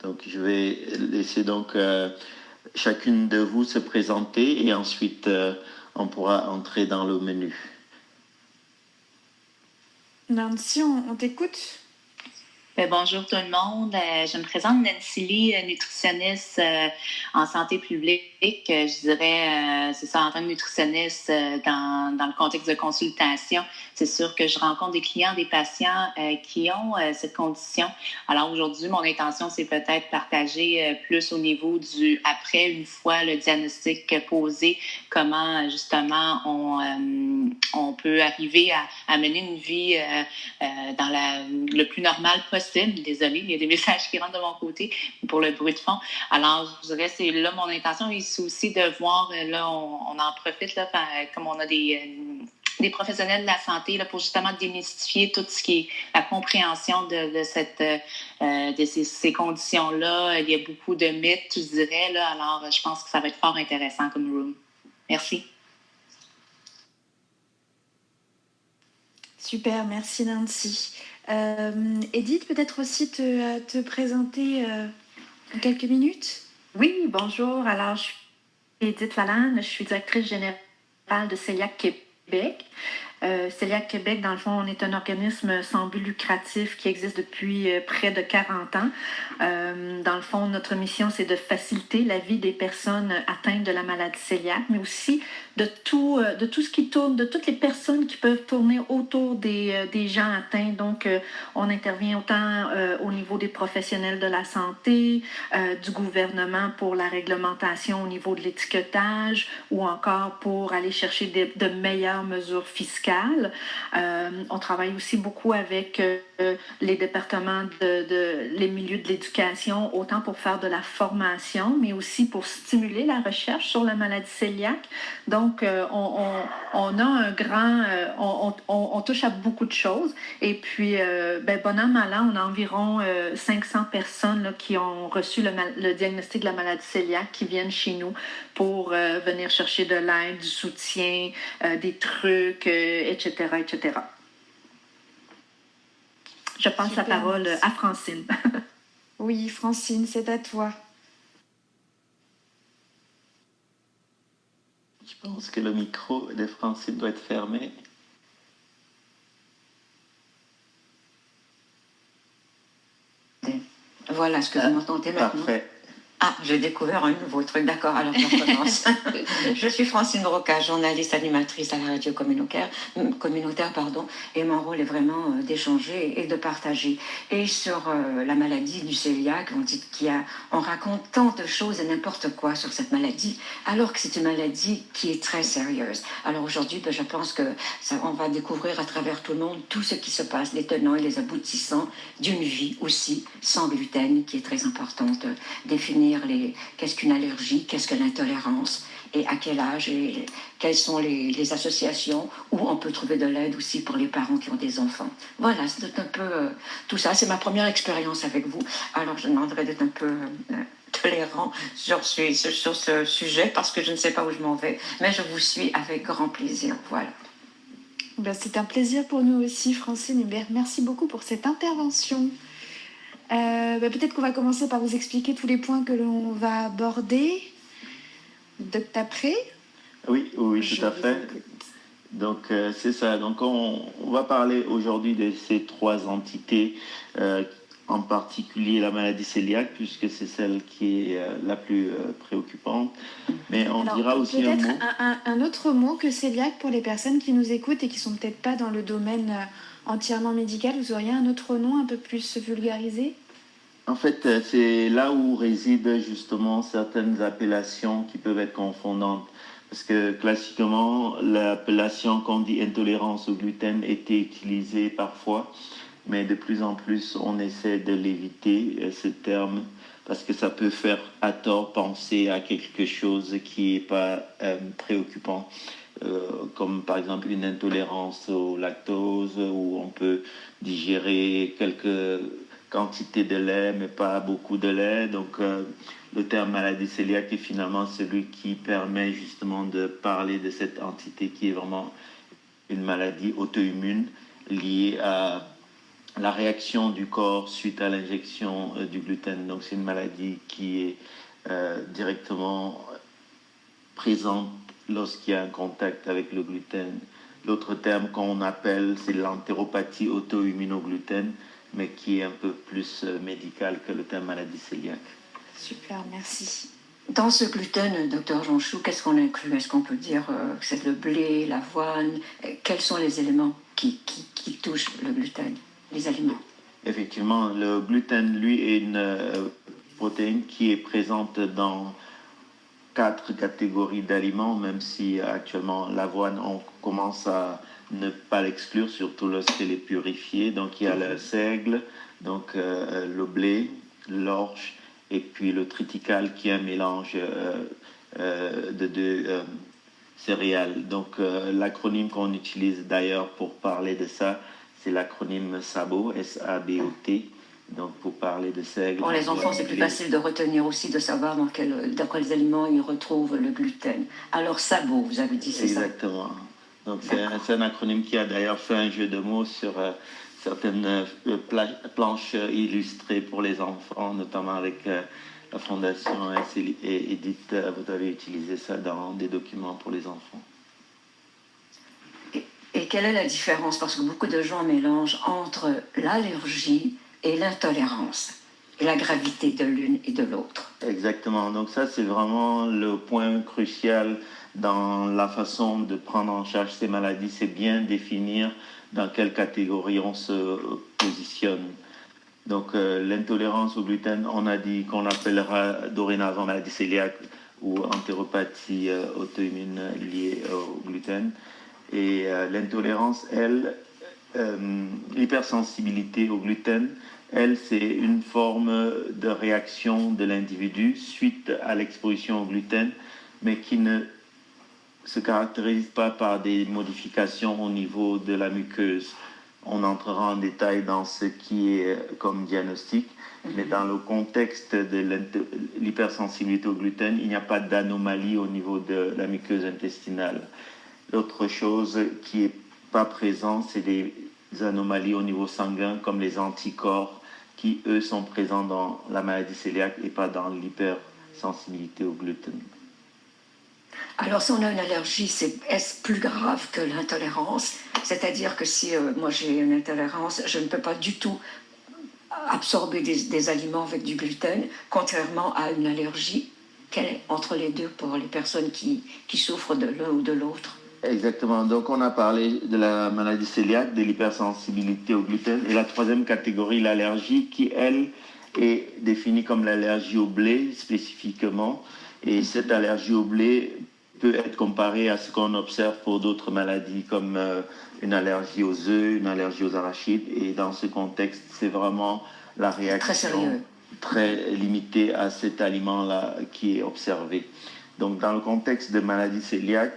Donc, je vais laisser donc chacune de vous se présenter et ensuite on pourra entrer dans le menu. Nancy, on t'écoute? Bonjour tout le monde. Je me présente Nancy Lee, nutritionniste en santé publique. Je dirais, c'est ça, en tant que nutritionniste dans le contexte de consultation. C'est sûr que je rencontre des clients, des patients qui ont cette condition. Alors aujourd'hui, mon intention, c'est peut-être partager plus au niveau du après, une fois le diagnostic posé, comment justement on peut arriver à mener une vie dans le plus normal possible. Désolée, il y a des messages qui rentrent de mon côté pour le bruit de fond. Alors, je dirais, c'est là mon intention. Et c'est aussi de voir, là, on en profite, là, comme on a des professionnels de la santé là, pour justement démystifier tout ce qui est la compréhension de ces conditions-là. Il y a beaucoup de mythes, je dirais. Là, alors, je pense que ça va être fort intéressant comme room. Merci. Super, merci Nancy. Edith, peut-être aussi te présenter en quelques minutes? Oui, bonjour. Alors, je suis Edith Lalanne, je suis directrice générale de Celiac Québec. Celiac Québec, dans le fond, on est un organisme sans but lucratif qui existe depuis près de 40 ans. Dans le fond, notre mission, c'est de faciliter la vie des personnes atteintes de la maladie cœliaque, mais aussi de tout ce qui tourne, de toutes les personnes qui peuvent tourner autour des gens atteints. Donc, on intervient autant au niveau des professionnels de la santé, du gouvernement pour la réglementation au niveau de l'étiquetage ou encore pour aller chercher de meilleures mesures fiscales. On travaille aussi beaucoup avec les départements les milieux de l'éducation, autant pour faire de la formation, mais aussi pour stimuler la recherche sur la maladie cœliaque. Donc, on a un grand... on touche à beaucoup de choses. Et puis, bon an, mal an, on a environ 500 personnes là, qui ont reçu le diagnostic de la maladie cœliaque qui viennent chez nous pour venir chercher de l'aide, du soutien, des trucs, etc., etc. Je passe Super, la parole merci. à Francine. Oui, Francine, c'est à toi. Je pense que le micro de Francine doit être fermé. Voilà, est-ce que vous m'entendez maintenant? Parfait. Ah, j'ai découvert un nouveau truc, d'accord, alors je recommence. Je suis Francine Roca, journaliste animatrice à la radio communautaire, et mon rôle est vraiment d'échanger et de partager. Et sur la maladie du cœliaque, on raconte tant de choses et n'importe quoi sur cette maladie, alors que c'est une maladie qui est très sérieuse. Alors aujourd'hui, je pense on va découvrir à travers tout le monde tout ce qui se passe, les tenants et les aboutissants d'une vie aussi sans gluten, qui est très importante, définir qu'est-ce qu'une allergie, qu'est-ce que l'intolérance et à quel âge et quelles sont les associations où on peut trouver de l'aide aussi pour les parents qui ont des enfants. Voilà, c'est un peu tout ça. C'est ma première expérience avec vous. Alors je demanderai d'être un peu tolérant sur ce sujet parce que je ne sais pas où je m'en vais, mais je vous suis avec grand plaisir. Voilà. C'est un plaisir pour nous aussi, Francine. Et merci beaucoup pour cette intervention. Peut-être qu'on va commencer par vous expliquer tous les points que l'on va aborder. Docteur Pré? Oui, tout à fait. Donc, c'est ça. Donc, on va parler aujourd'hui de ces trois entités, en particulier la maladie cœliaque, puisque c'est celle qui est la plus préoccupante. Mais on dira aussi un mot. Peut-être un autre mot que cœliaque pour les personnes qui nous écoutent et qui ne sont peut-être pas dans le domaine entièrement médical. Vous auriez un autre nom un peu plus vulgarisé? En fait, c'est là où résident justement certaines appellations qui peuvent être confondantes. Parce que classiquement, l'appellation qu'on dit intolérance au gluten était utilisée parfois, mais de plus en plus, on essaie de l'éviter, ce terme, parce que ça peut faire à tort penser à quelque chose qui n'est pas préoccupant. Comme par exemple une intolérance au lactose, où on peut digérer quelques quantité de lait, mais pas beaucoup de lait. Donc, le terme maladie cœliaque est finalement celui qui permet justement de parler de cette entité qui est vraiment une maladie auto-immune liée à la réaction du corps suite à l'injection du gluten. Donc c'est une maladie qui est directement présente lorsqu'il y a un contact avec le gluten. L'autre terme qu'on appelle, c'est l'entéropathie auto-immune au gluten, mais qui est un peu plus médical que le terme maladie cœliaque. Super, merci. Dans ce gluten, docteur Jonchou, qu'est-ce qu'on inclut? Est-ce qu'on peut dire que c'est le blé, l'avoine? Quels sont les éléments qui touchent le gluten, les aliments? Effectivement, le gluten, lui, est une protéine qui est présente dans 4 catégories d'aliments, même si actuellement l'avoine, on commence à ne pas l'exclure, surtout lorsqu'elle est purifiée. Donc il y a le seigle, donc le blé, l'orge, et puis le triticale qui est un mélange de deux céréales. Donc l'acronyme qu'on utilise d'ailleurs pour parler de ça, c'est l'acronyme SABOT, S-A-B-O-T. Donc, pour parler de seigle... Pour les enfants, c'est plus facile de retenir aussi, de savoir dans quels aliments ils retrouvent le gluten. Alors, SABOT, vous avez dit, c'est ça? Exactement. Donc, c'est un acronyme qui a d'ailleurs fait un jeu de mots sur certaines planches illustrées pour les enfants, notamment avec la Fondation et Edith. Vous avez utilisé ça dans des documents pour les enfants. Et quelle est la différence? Parce que beaucoup de gens mélangent entre l'allergie et l'intolérance, et la gravité de l'une et de l'autre. Exactement. Donc ça, c'est vraiment le point crucial dans la façon de prendre en charge ces maladies. C'est bien définir dans quelle catégorie on se positionne. Donc l'intolérance au gluten, on a dit qu'on l'appellera dorénavant maladie cœliaque ou entéropathie auto-immune liée au gluten. Et l'intolérance, elle, l'hypersensibilité au gluten, elle, c'est une forme de réaction de l'individu suite à l'exposition au gluten, mais qui ne se caractérise pas par des modifications au niveau de la muqueuse. On entrera en détail dans ce qui est comme diagnostic, mais dans le contexte de l'hypersensibilité au gluten, il n'y a pas d'anomalie au niveau de la muqueuse intestinale. L'autre chose qui n'est pas présente, c'est des anomalies au niveau sanguin, comme les anticorps, qui, eux, sont présents dans la maladie cœliaque et pas dans l'hypersensibilité au gluten. Alors, si on a une allergie, est-ce plus grave que l'intolérance? C'est-à-dire que si moi j'ai une intolérance, je ne peux pas du tout absorber des aliments avec du gluten, contrairement à une allergie. Quelle est entre les deux pour les personnes qui souffrent de l'un ou de l'autre? Exactement. Donc, on a parlé de la maladie cœliaque, de l'hypersensibilité au gluten. Et la troisième catégorie, l'allergie, qui, elle, est définie comme l'allergie au blé, spécifiquement. Et cette allergie au blé peut être comparée à ce qu'on observe pour d'autres maladies, comme une allergie aux œufs, une allergie aux arachides. Et dans ce contexte, c'est vraiment la réaction très limitée à cet aliment-là qui est observée. Donc, dans le contexte de maladie cœliaque,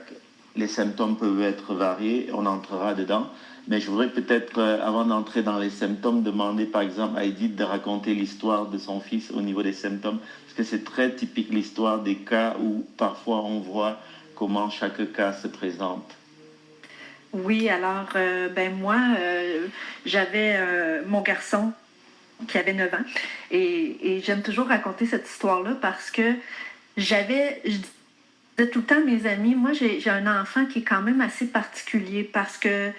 les symptômes peuvent être variés, on entrera dedans. Mais je voudrais peut-être, avant d'entrer dans les symptômes, demander par exemple à Edith de raconter l'histoire de son fils au niveau des symptômes, parce que c'est très typique l'histoire des cas où parfois on voit comment chaque cas se présente. Oui, alors, moi, j'avais mon garçon qui avait 9 ans, et j'aime toujours raconter cette histoire-là parce que je disais tout le temps à mes amis, moi j'ai un enfant qui est quand même assez particulier parce que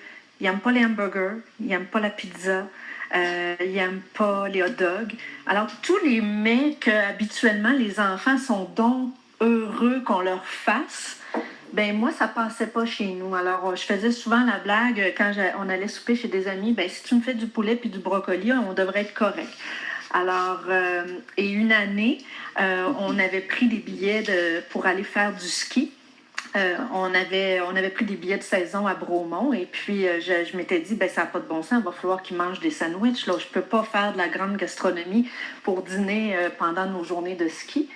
il n'aime pas les hamburgers, il n'aime pas la pizza, il n'aime pas les hot dogs. Alors tous les mets que habituellement les enfants sont donc heureux qu'on leur fasse, ben moi ça passait pas chez nous. Alors je faisais souvent la blague quand on allait souper chez des amis, ben si tu me fais du poulet puis du brocoli, on devrait être correct. Alors, et une année, on avait pris des billets pour aller faire du ski. On avait pris des billets de saison à Bromont et puis je m'étais dit, ben ça n'a pas de bon sens, il va falloir qu'ils mangent des sandwichs. Là. Je ne peux pas faire de la grande gastronomie pour dîner pendant nos journées de ski.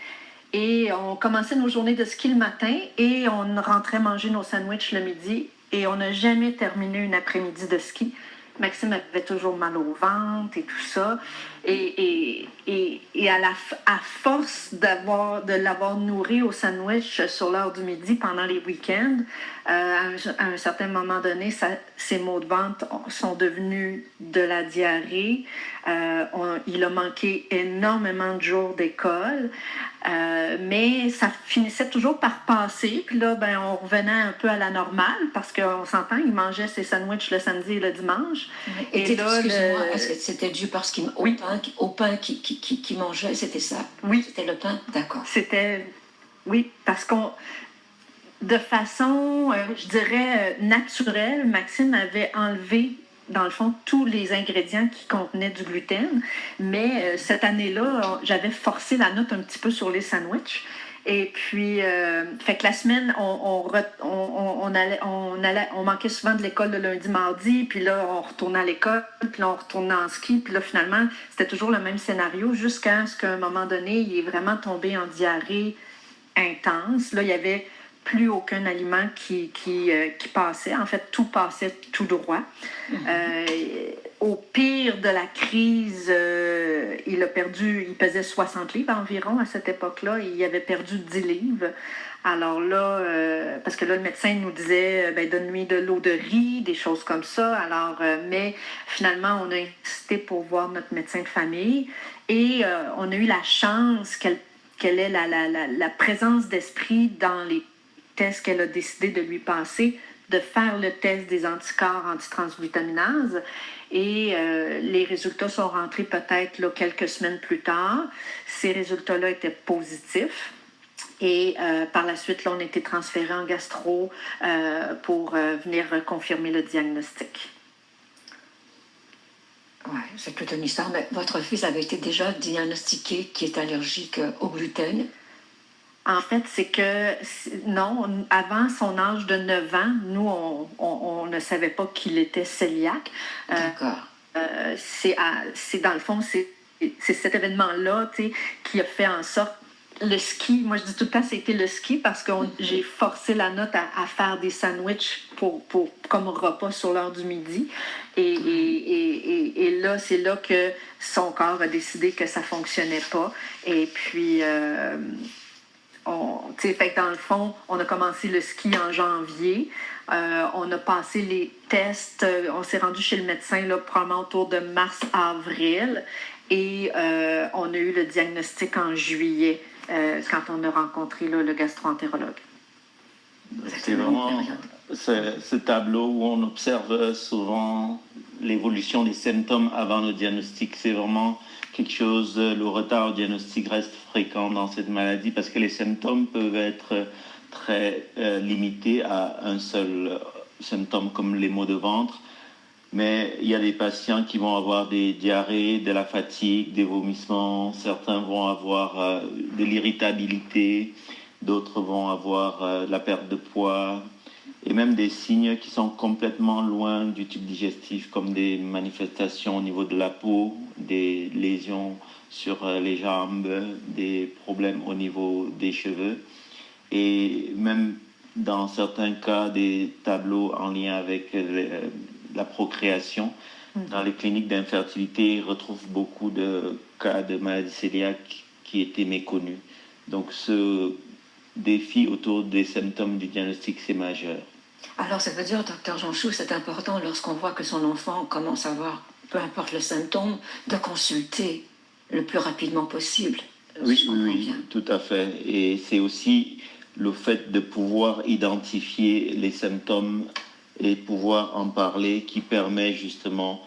Et on commençait nos journées de ski le matin et on rentrait manger nos sandwichs le midi et on n'a jamais terminé une après-midi de ski. Maxime avait toujours mal au ventre et tout ça. Et à force de l'avoir nourri au sandwich sur l'heure du midi pendant les week-ends, à un certain moment donné, ses maux de ventre sont devenus de la diarrhée. Il a manqué énormément de jours d'école, mais ça finissait toujours par passer. Puis là, ben, on revenait un peu à la normale parce qu'on s'entend, il mangeait ses sandwichs le samedi et le dimanche. Et là, excusez-moi, est-ce que c'était dû parce au pain qu'il mangeait, c'était ça? Oui. C'était le pain? D'accord. Oui, parce de façon, je dirais, naturelle, Maxime avait enlevé, dans le fond, tous les ingrédients qui contenaient du gluten. Mais cette année-là, j'avais forcé la note un petit peu sur les sandwichs. Et puis, fait que la semaine, on manquait souvent de l'école le lundi, mardi, puis là, on retournait à l'école, puis là, on retournait en ski, puis là, finalement, c'était toujours le même scénario jusqu'à ce qu'à un moment donné, il est vraiment tombé en diarrhée intense. Là, il y avait plus aucun aliment qui passait. En fait, tout passait tout droit. Au pire de la crise, il pesait 60 livres environ à cette époque-là. Il avait perdu 10 livres. Alors là, parce que là, le médecin nous disait, donne-lui de l'eau de riz, des choses comme ça. Alors, mais finalement, on a insisté pour voir notre médecin de famille et on a eu la chance qu'elle ait la présence d'esprit dans les tests qu'elle a décidé de lui passer, de faire le test des anticorps antitransglutaminase. Et les résultats sont rentrés peut-être là, quelques semaines plus tard. Ces résultats-là étaient positifs. Et par la suite, là, on a été transféré en gastro pour venir confirmer le diagnostic. Oui, c'est toute une histoire. Mais votre fils avait été déjà diagnostiqué qui est allergique au gluten. En fait, c'est que, non, avant son âge de 9 ans, nous, on ne savait pas qu'il était cœliaque. D'accord. C'est dans le fond, c'est cet événement-là, tu sais, qui a fait en sorte, le ski, moi je dis tout le temps, c'était le ski parce que j'ai forcé la note à faire des sandwichs comme repas sur l'heure du midi. Et là, c'est là que son corps a décidé que ça ne fonctionnait pas. Et puis... fait que dans le fond, on a commencé le ski en janvier. On a passé les tests. On s'est rendu chez le médecin là, probablement autour de mars-avril. Et on a eu le diagnostic en juillet quand on a rencontré là, le gastro-entérologue. C'est vraiment ce tableau où on observe souvent l'évolution des symptômes avant le diagnostic. C'est vraiment quelque chose, le retard au diagnostic reste fréquent dans cette maladie parce que les symptômes peuvent être très limités à un seul symptôme comme les maux de ventre. Mais il y a des patients qui vont avoir des diarrhées, de la fatigue, des vomissements. Certains vont avoir de l'irritabilité, d'autres vont avoir de la perte de poids et même des signes qui sont complètement loin du tube digestif comme des manifestations au niveau de la peau, des lésions sur les jambes, des problèmes au niveau des cheveux et même dans certains cas des tableaux en lien avec la procréation. Dans les cliniques d'infertilité, ils retrouvent beaucoup de cas de maladies cœliaques qui étaient méconnus. Donc ce défi autour des symptômes du diagnostic, c'est majeur. Alors ça veut dire, docteur Jonchou, c'est important lorsqu'on voit que son enfant commence à avoir, peu importe le symptôme, de consulter le plus rapidement possible. Oui, tout à fait. Et c'est aussi le fait de pouvoir identifier les symptômes et pouvoir en parler qui permet justement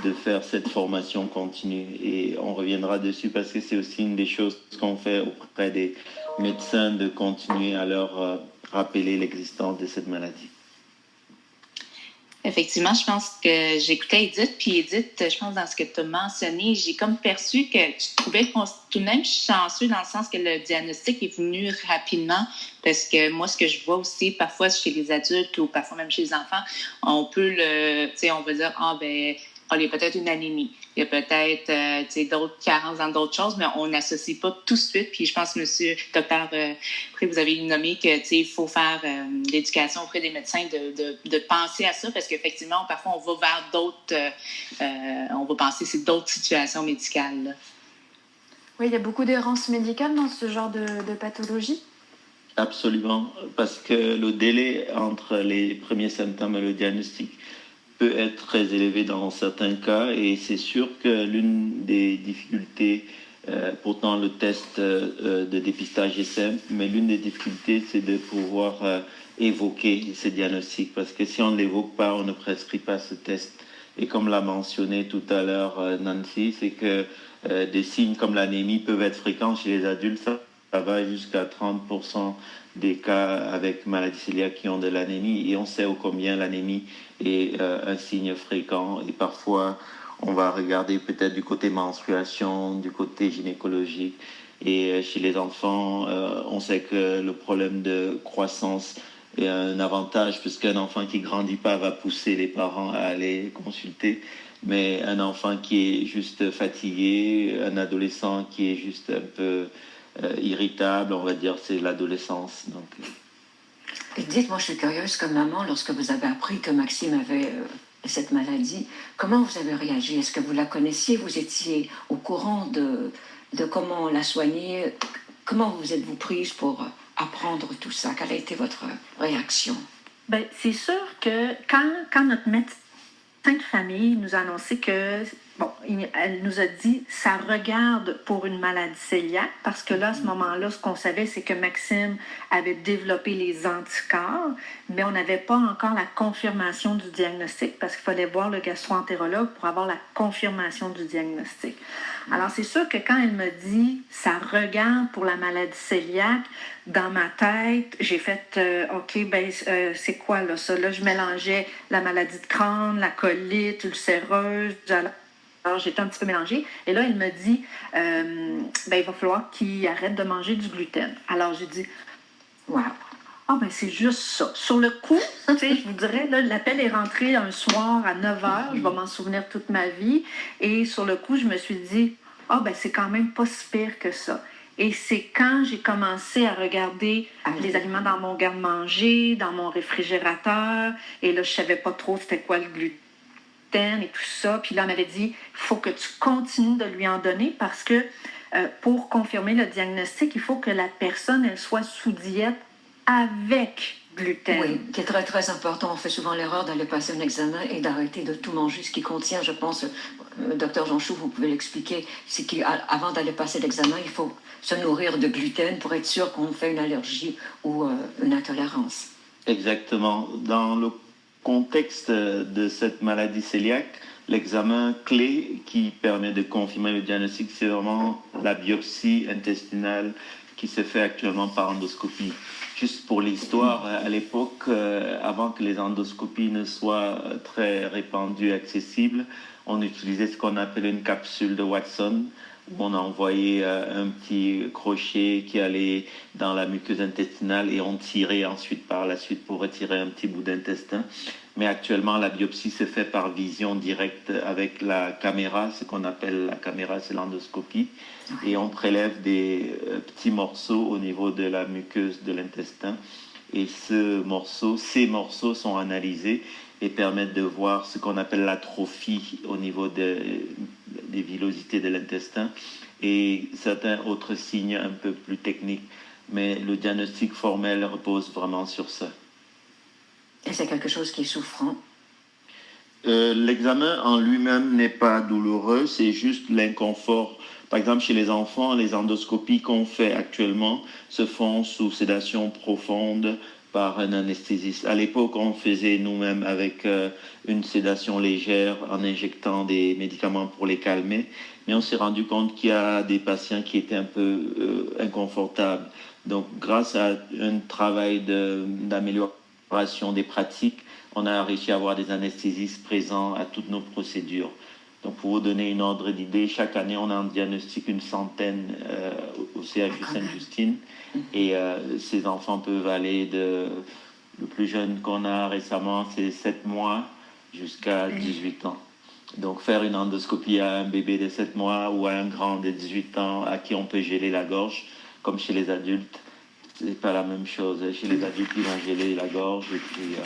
de faire cette formation continue. Et on reviendra dessus parce que c'est aussi une des choses qu'on fait auprès des médecins, de continuer à leur rappeler l'existence de cette maladie. Effectivement, je pense que j'écoutais Edith, puis Edith, je pense dans ce que tu as mentionné, j'ai comme perçu que tu trouvais tout de même chanceux dans le sens que le diagnostic est venu rapidement, parce que moi, ce que je vois aussi, parfois chez les adultes ou parfois même chez les enfants, on peut on va dire, il y a peut-être une anémie, il y a peut-être d'autres carences dans d'autres choses, mais on n'associe pas tout de suite. Puis je pense, monsieur, docteur, après vous avez nommé que il faut faire l'éducation auprès des médecins de penser à ça, parce qu'effectivement, parfois, on va vers d'autres, on va penser c'est d'autres situations médicales, là. Oui, il y a beaucoup d'errance médicale dans ce genre de pathologie. Absolument, parce que le délai entre les premiers symptômes et le diagnostic peut être très élevé dans certains cas, et c'est sûr que l'une des difficultés, pourtant le test de dépistage est simple, mais l'une des difficultés, c'est de pouvoir évoquer ces diagnostics, parce que si on ne l'évoque pas, on ne prescrit pas ce test. Et comme l'a mentionné tout à l'heure Nancy, c'est que des signes comme l'anémie peuvent être fréquents chez les adultes. Ça va jusqu'à 30% des cas avec maladie cœliaque qui ont de l'anémie, et on sait ô combien l'anémie est un signe fréquent, et parfois on va regarder peut-être du côté menstruation, du côté gynécologique, et chez les enfants, on sait que le problème de croissance est un avantage, puisqu'un enfant qui grandit pas va pousser les parents à aller consulter, mais un enfant qui est juste fatigué, un adolescent qui est juste un peu irritable, on va dire, c'est l'adolescence. Donc. Et dites-moi, je suis curieuse comme maman, lorsque vous avez appris que Maxime avait cette maladie, comment vous avez réagi? Est-ce que vous la connaissiez? Vous étiez au courant de comment la soigner? Comment vous êtes-vous prise pour apprendre tout ça? Quelle a été votre réaction? Bien, c'est sûr que quand notre médecin de famille nous a annoncé que, elle nous a dit, ça regarde pour une maladie cœliaque, parce que là, à ce moment-là, ce qu'on savait, c'est que Maxime avait développé les anticorps, mais on n'avait pas encore la confirmation du diagnostic, parce qu'il fallait voir le gastro-entérologue pour avoir la confirmation du diagnostic. Alors, c'est sûr que quand elle me dit, ça regarde pour la maladie cœliaque, dans ma tête, j'ai fait, c'est quoi là, ça? Là, je mélangeais la maladie de Crohn, la colite ulcéreuse. Alors, j'étais un petit peu mélangée. Et là, elle me dit, il va falloir qu'il arrête de manger du gluten. Alors, j'ai dit, wow. C'est juste ça. Sur le coup, je vous dirais, là, l'appel est rentré un soir à 9h. Je vais m'en souvenir toute ma vie. Et sur le coup, je me suis dit, c'est quand même pas si pire que ça. Et c'est quand j'ai commencé à regarder les aliments dans mon garde-manger, dans mon réfrigérateur. Et là, je savais pas trop c'était quoi le gluten et tout ça. Puis là, on m'avait dit, il faut que tu continues de lui en donner, parce que pour confirmer le diagnostic, il faut que la personne elle soit sous diète avec gluten. Oui, qui est très, très important. On fait souvent l'erreur d'aller passer un examen et d'arrêter de tout manger, ce qui contient, je pense, docteur Jean-Chou, vous pouvez l'expliquer, c'est qu'avant d'aller passer l'examen, il faut se nourrir de gluten pour être sûr qu'on fait une allergie ou une intolérance. Exactement. Dans le contexte de cette maladie cœliaque, l'examen clé qui permet de confirmer le diagnostic, c'est vraiment la biopsie intestinale qui se fait actuellement par endoscopie. Juste pour l'histoire, à l'époque, avant que les endoscopies ne soient très répandues, accessibles, on utilisait ce qu'on appelait une capsule de Watson, où on envoyait un petit crochet qui allait dans la muqueuse intestinale, et on tirait ensuite par la suite pour retirer un petit bout d'intestin. Mais actuellement, la biopsie se fait par vision directe avec la caméra. Ce qu'on appelle la caméra, c'est l'endoscopie. Et on prélève des petits morceaux au niveau de la muqueuse de l'intestin. Et ces morceaux sont analysés et permettent de voir ce qu'on appelle l'atrophie au niveau des villosités de l'intestin et certains autres signes un peu plus techniques. Mais le diagnostic formel repose vraiment sur ça. Et c'est quelque chose qui est souffrant? L'examen en lui-même n'est pas douloureux, c'est juste l'inconfort. Par exemple, chez les enfants, les endoscopies qu'on fait actuellement se font sous sédation profonde par un anesthésiste. À l'époque, on faisait nous-mêmes avec une sédation légère en injectant des médicaments pour les calmer. Mais on s'est rendu compte qu'il y a des patients qui étaient un peu inconfortables. Donc, grâce à un travail d'amélioration des pratiques, on a réussi à avoir des anesthésistes présents à toutes nos procédures. Donc, pour vous donner une ordre d'idée, chaque année, on en diagnostique une centaine au CHU Sainte-Justine. Et ces enfants peuvent aller le plus jeune qu'on a récemment, c'est 7 mois, jusqu'à 18 ans. Donc faire une endoscopie à un bébé de 7 mois ou à un grand de 18 ans à qui on peut geler la gorge, comme chez les adultes, c'est pas la même chose. Chez les adultes, ils vont geler la gorge et puis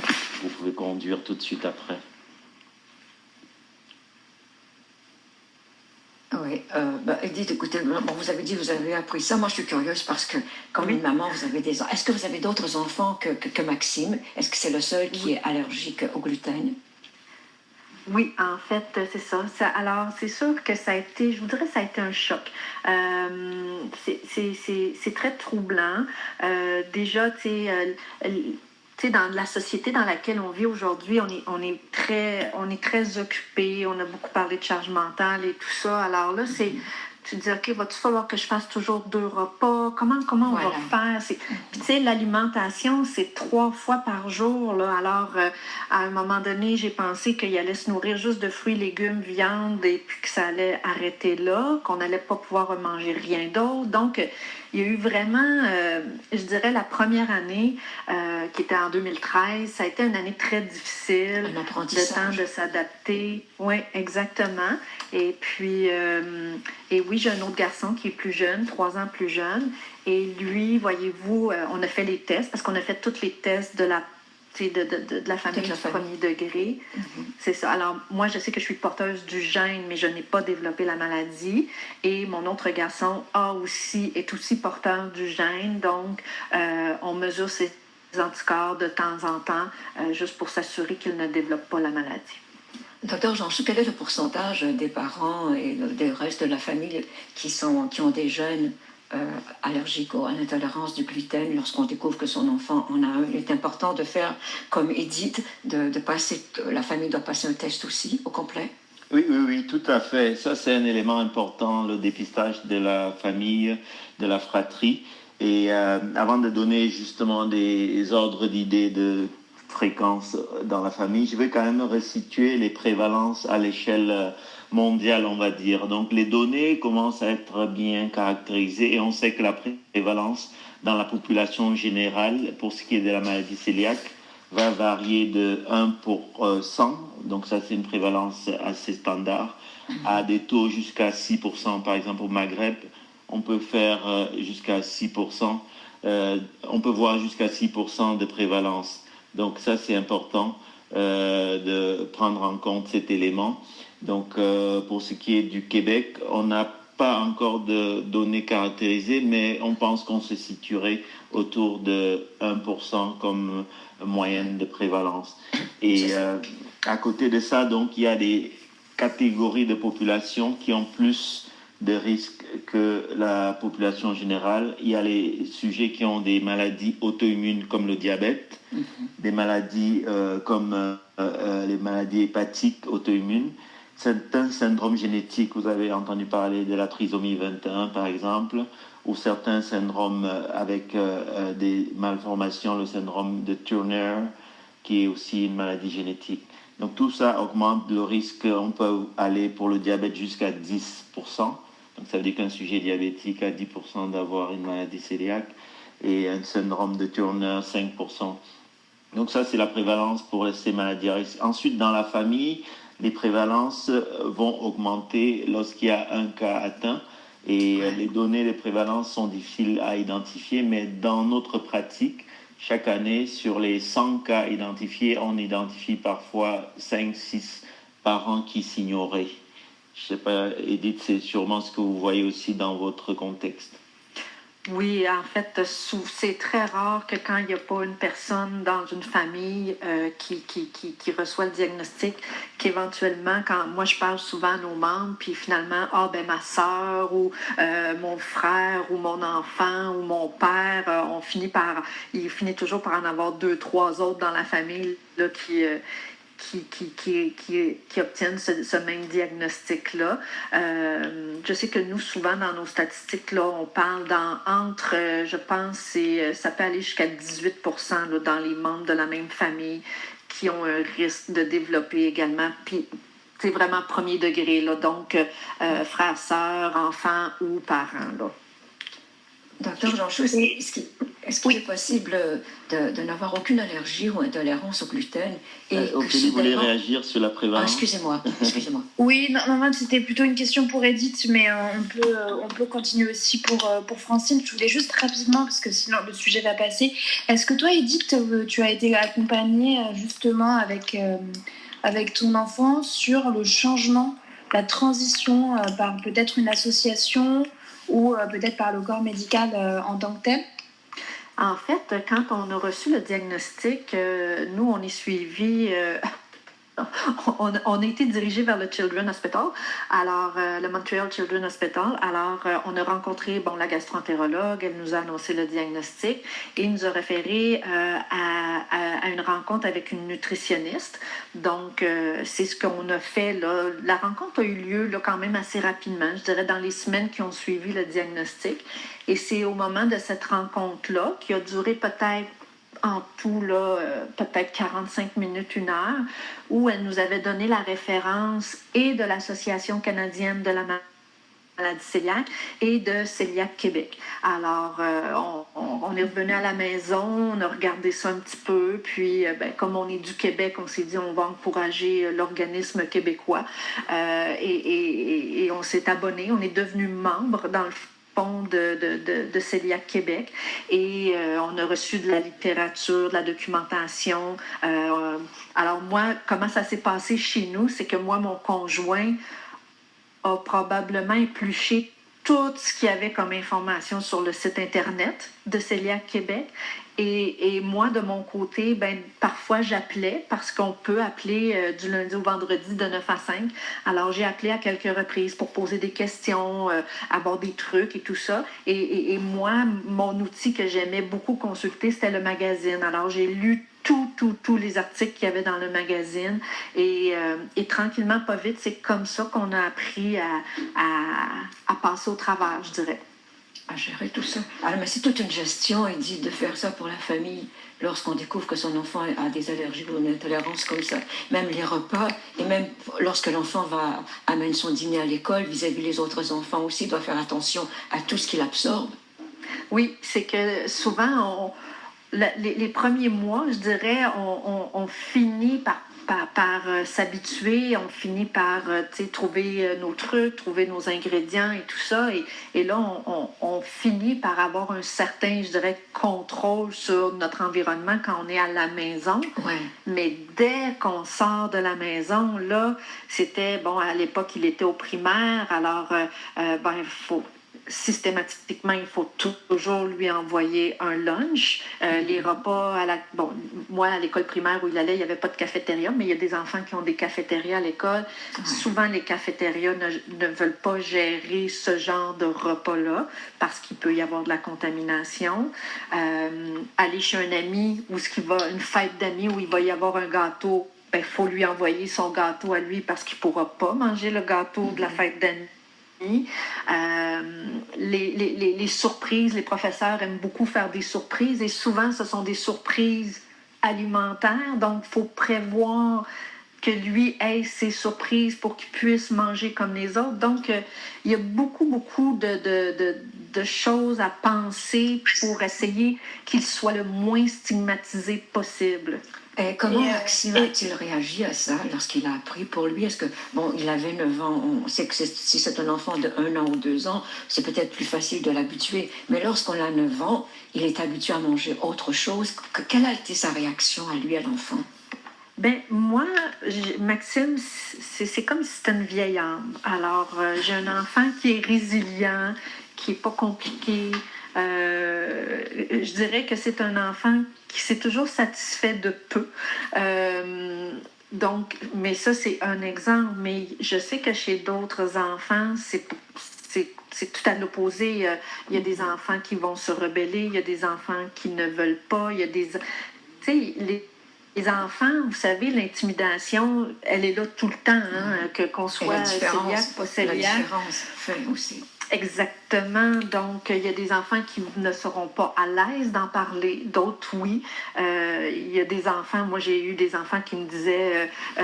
vous pouvez conduire tout de suite après. Oui, Edith, écoutez, bon, vous avez dit que vous avez appris ça. Moi, je suis curieuse parce que, comme une maman, vous avez des... Est-ce que vous avez d'autres enfants que Maxime? Est-ce que c'est le seul qui est allergique au gluten? Oui, en fait, c'est ça. Alors, c'est sûr que ça a été, je vous dirais, ça a été un choc. C'est très troublant. Déjà, tu sais, dans la société dans laquelle on vit aujourd'hui, on est très occupé. On a beaucoup parlé de charge mentale et tout ça. Alors là, tu te dis, OK, va-t-il falloir que je fasse toujours 2 repas? Comment on Voilà. va faire? Puis, tu sais, l'alimentation, c'est 3 fois par jour, là. Alors, à un moment donné, j'ai pensé qu'il allait se nourrir juste de fruits, légumes, viande, et puis que ça allait arrêter là, qu'on n'allait pas pouvoir manger rien d'autre. Donc, il y a eu vraiment, je dirais, la première année, qui était en 2013, ça a été une année très difficile. Un Le apprentissage. temps de s'adapter. Oui, exactement. Et puis, et oui, j'ai un autre garçon qui est plus jeune, 3 ans plus jeune. Et lui, voyez-vous, on a fait les tests, parce qu'on a fait tous les tests de la, tu sais, de la famille Toute la du famille. premier degré. C'est ça. Alors, moi, je sais que je suis porteuse du gène, mais je n'ai pas développé la maladie. Et mon autre garçon est aussi porteur du gène. Donc, on mesure ses anticorps de temps en temps, juste pour s'assurer qu'il ne développe pas la maladie. Docteur Jean-Chou, quel est le pourcentage des parents et des restes de la famille qui ont des jeunes allergiques à l'intolérance du gluten lorsqu'on découvre que son enfant en a un? Il est important de faire comme Edith, la famille doit passer un test aussi au complet. Oui, tout à fait. Ça, c'est un élément important, le dépistage de la famille, de la fratrie. Et avant de donner justement des ordres d'idées de fréquence dans la famille, je vais quand même resituer les prévalences à l'échelle mondiale, on va dire. Donc, les données commencent à être bien caractérisées et on sait que la prévalence dans la population générale, pour ce qui est de la maladie cœliaque, va varier de 1 pour 100, donc ça c'est une prévalence assez standard, à des taux jusqu'à 6%. Par exemple au Maghreb, on peut faire jusqu'à 6%, on peut voir jusqu'à 6% de prévalence. Donc ça c'est important de prendre en compte cet élément. Donc pour ce qui est du Québec, on n'a pas encore de données caractérisées, mais on pense qu'on se situerait autour de 1% comme moyenne de prévalence. Et à côté de ça, donc, il y a des catégories de population qui ont plus de risques que la population générale. Il y a les sujets qui ont des maladies auto-immunes comme le diabète, des maladies comme les maladies hépatiques auto-immunes. Certains syndromes génétiques, vous avez entendu parler de la trisomie 21 par exemple, ou certains syndromes avec des malformations, le syndrome de Turner, qui est aussi une maladie génétique. Donc tout ça augmente le risque. On peut aller pour le diabète jusqu'à 10%. Donc ça veut dire qu'un sujet diabétique a 10% d'avoir une maladie cœliaque et un syndrome de Turner 5%. Donc ça c'est la prévalence pour ces maladies à risque. Ensuite dans la famille, les prévalences vont augmenter lorsqu'il y a un cas atteint. Et les données de prévalence sont difficiles à identifier, mais dans notre pratique, chaque année, sur les 100 cas identifiés, on identifie parfois 5-6 parents qui s'ignoraient. Je ne sais pas, Edith, c'est sûrement ce que vous voyez aussi dans votre contexte. Oui, en fait, c'est très rare que quand il n'y a pas une personne dans une famille qui reçoit le diagnostic, qu'éventuellement, quand moi je parle souvent à nos membres, puis finalement, ma soeur ou mon frère ou mon enfant ou mon père, il finit toujours par en avoir 2, 3 autres dans la famille là, qui obtiennent ce même diagnostic-là. Je sais que nous, souvent, dans nos statistiques, là, on parle je pense, ça peut aller jusqu'à 18% là, dans les membres de la même famille qui ont un risque de développer également. Puis, c'est vraiment premier degré, là, donc frères, sœurs, enfants ou parents. Là. Docteur Jean-Chou, Est-ce qu'il est possible de n'avoir aucune allergie ou intolérance au gluten et que Ophélie voulait réagir sur la prévalence. Excusez-moi. Oui, non, c'était plutôt une question pour Edith, mais on peut continuer aussi pour Francine. Je voulais juste rapidement, parce que sinon le sujet va passer. Est-ce que toi, Edith, tu as été accompagnée justement avec ton enfant sur le changement, la transition par peut-être une association ou peut-être par le corps médical en tant que tel? En fait, quand on a reçu le diagnostic, nous, on est suivis. On a été dirigé vers le Children's Hospital, alors le Montreal Children's Hospital. Alors, on a rencontré la gastroentérologue, elle nous a annoncé le diagnostic et il nous a référé à une rencontre avec une nutritionniste. Donc, c'est ce qu'on a fait là. La rencontre a eu lieu là, quand même assez rapidement, je dirais dans les semaines qui ont suivi le diagnostic. Et c'est au moment de cette rencontre-là, qui a duré peut-être en tout, là, peut-être 45 minutes, 1 heure, où elle nous avait donné la référence et de l'Association canadienne de la maladie cœliaque et de Cœliaque Québec. Alors, on est revenu à la maison, on a regardé ça un petit peu, puis comme on est du Québec, on s'est dit on va encourager l'organisme québécois et on s'est abonné, on est devenu membre dans le de Cœliaque Québec et on a reçu de la littérature, de la documentation. Alors moi, comment ça s'est passé chez nous, c'est que moi, mon conjoint a probablement épluché tout ce qu'il y avait comme information sur le site Internet de Cœliaque Québec. Et moi, de mon côté, parfois j'appelais parce qu'on peut appeler du lundi au vendredi de 9 à 5. Alors, j'ai appelé à quelques reprises pour poser des questions, avoir des trucs et tout ça. Et moi, mon outil que j'aimais beaucoup consulter, c'était le magazine. Alors, j'ai lu tous les articles qu'il y avait dans le magazine. Et tranquillement, pas vite, c'est comme ça qu'on a appris à passer au travers, je dirais. À gérer tout ça. Alors, mais c'est toute une gestion, il dit, de faire ça pour la famille lorsqu'on découvre que son enfant a des allergies ou une intolérance comme ça. Même les repas, et même lorsque l'enfant amène son dîner à l'école, vis-à-vis les autres enfants aussi, il doit faire attention à tout ce qu'il absorbe. Oui, c'est que souvent, les premiers mois, je dirais, on finit par s'habituer, on finit par trouver nos trucs, trouver nos ingrédients et tout ça. Et là, on finit par avoir un certain, je dirais, contrôle sur notre environnement quand on est à la maison. Ouais. Mais dès qu'on sort de la maison, là, c'était, à l'époque, il était au primaire, alors, il faut... Systématiquement, il faut toujours lui envoyer un lunch. Les repas, moi, à l'école primaire où il allait, il n'y avait pas de cafétéria, mais il y a des enfants qui ont des cafétérias à l'école. Ouais. Souvent, les cafétérias ne veulent pas gérer ce genre de repas-là parce qu'il peut y avoir de la contamination. Aller chez un ami une fête d'amis où il va y avoir un gâteau, il faut lui envoyer son gâteau à lui parce qu'il ne pourra pas manger le gâteau de la fête d'amis. Les surprises, les professeurs aiment beaucoup faire des surprises et souvent ce sont des surprises alimentaires, donc il faut prévoir que lui ait ses surprises pour qu'il puisse manger comme les autres. Donc il y a beaucoup de choses à penser pour essayer qu'il soit le moins stigmatisé possible. Et comment Maxime a-t-il réagi à ça lorsqu'il a appris pour lui? Est-ce que, il avait 9 ans, on sait que si c'est un enfant de 1 an ou 2 ans, c'est peut-être plus facile de l'habituer. Mais lorsqu'on a 9 ans, il est habitué à manger autre chose. Quelle a été sa réaction à lui, à l'enfant? Moi, Maxime, c'est comme si c'était une vieille âme. Alors, j'ai un enfant qui est résilient, qui n'est pas compliqué. Je dirais que c'est un enfant qui s'est toujours satisfait de peu. Donc, mais ça, c'est un exemple. Mais je sais que chez d'autres enfants, c'est tout à l'opposé. Il y a des enfants qui vont se rebeller, il y a des enfants qui ne veulent pas, il y a des... Tu sais, les enfants, vous savez, l'intimidation, elle est là tout le temps, hein, qu'on soit cœliaque, pas cœliaque. La différence fait aussi. Exactement. Donc, il y a des enfants qui ne seront pas à l'aise d'en parler, d'autres, oui. Il y a des enfants, moi, j'ai eu des enfants qui me disaient, tu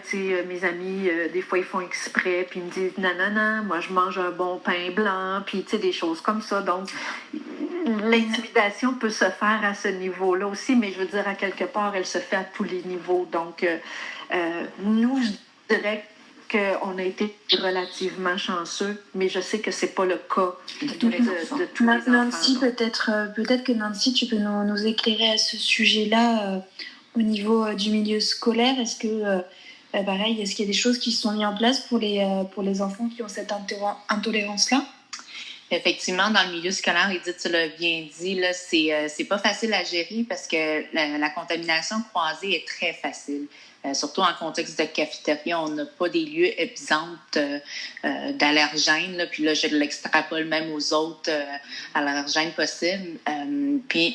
sais, mes amis, des fois, ils font exprès, puis ils me disent, non, moi, je mange un bon pain blanc, puis, tu sais, des choses comme ça. Donc, L'intimidation peut se faire à ce niveau-là aussi, mais je veux dire, à quelque part, elle se fait à tous les niveaux. Donc, nous, je dirais qu'on a été relativement chanceux, mais je sais que c'est pas le cas De tous les enfants. de tous les enfants. Nancy, peut-être que Nancy, tu peux nous éclairer à ce sujet-là au niveau du milieu scolaire. Est-ce que, pareil, est-ce qu'il y a des choses qui sont mises en place pour les enfants qui ont cette intolérance-là? Effectivement, dans le milieu scolaire, Edith, tu l'as bien dit, là, c'est pas facile à gérer parce que la contamination croisée est très facile. Surtout en contexte de cafétéria, on n'a pas des lieux exempts d'allergènes. Là, puis là, je l'extrapole même aux autres allergènes possibles.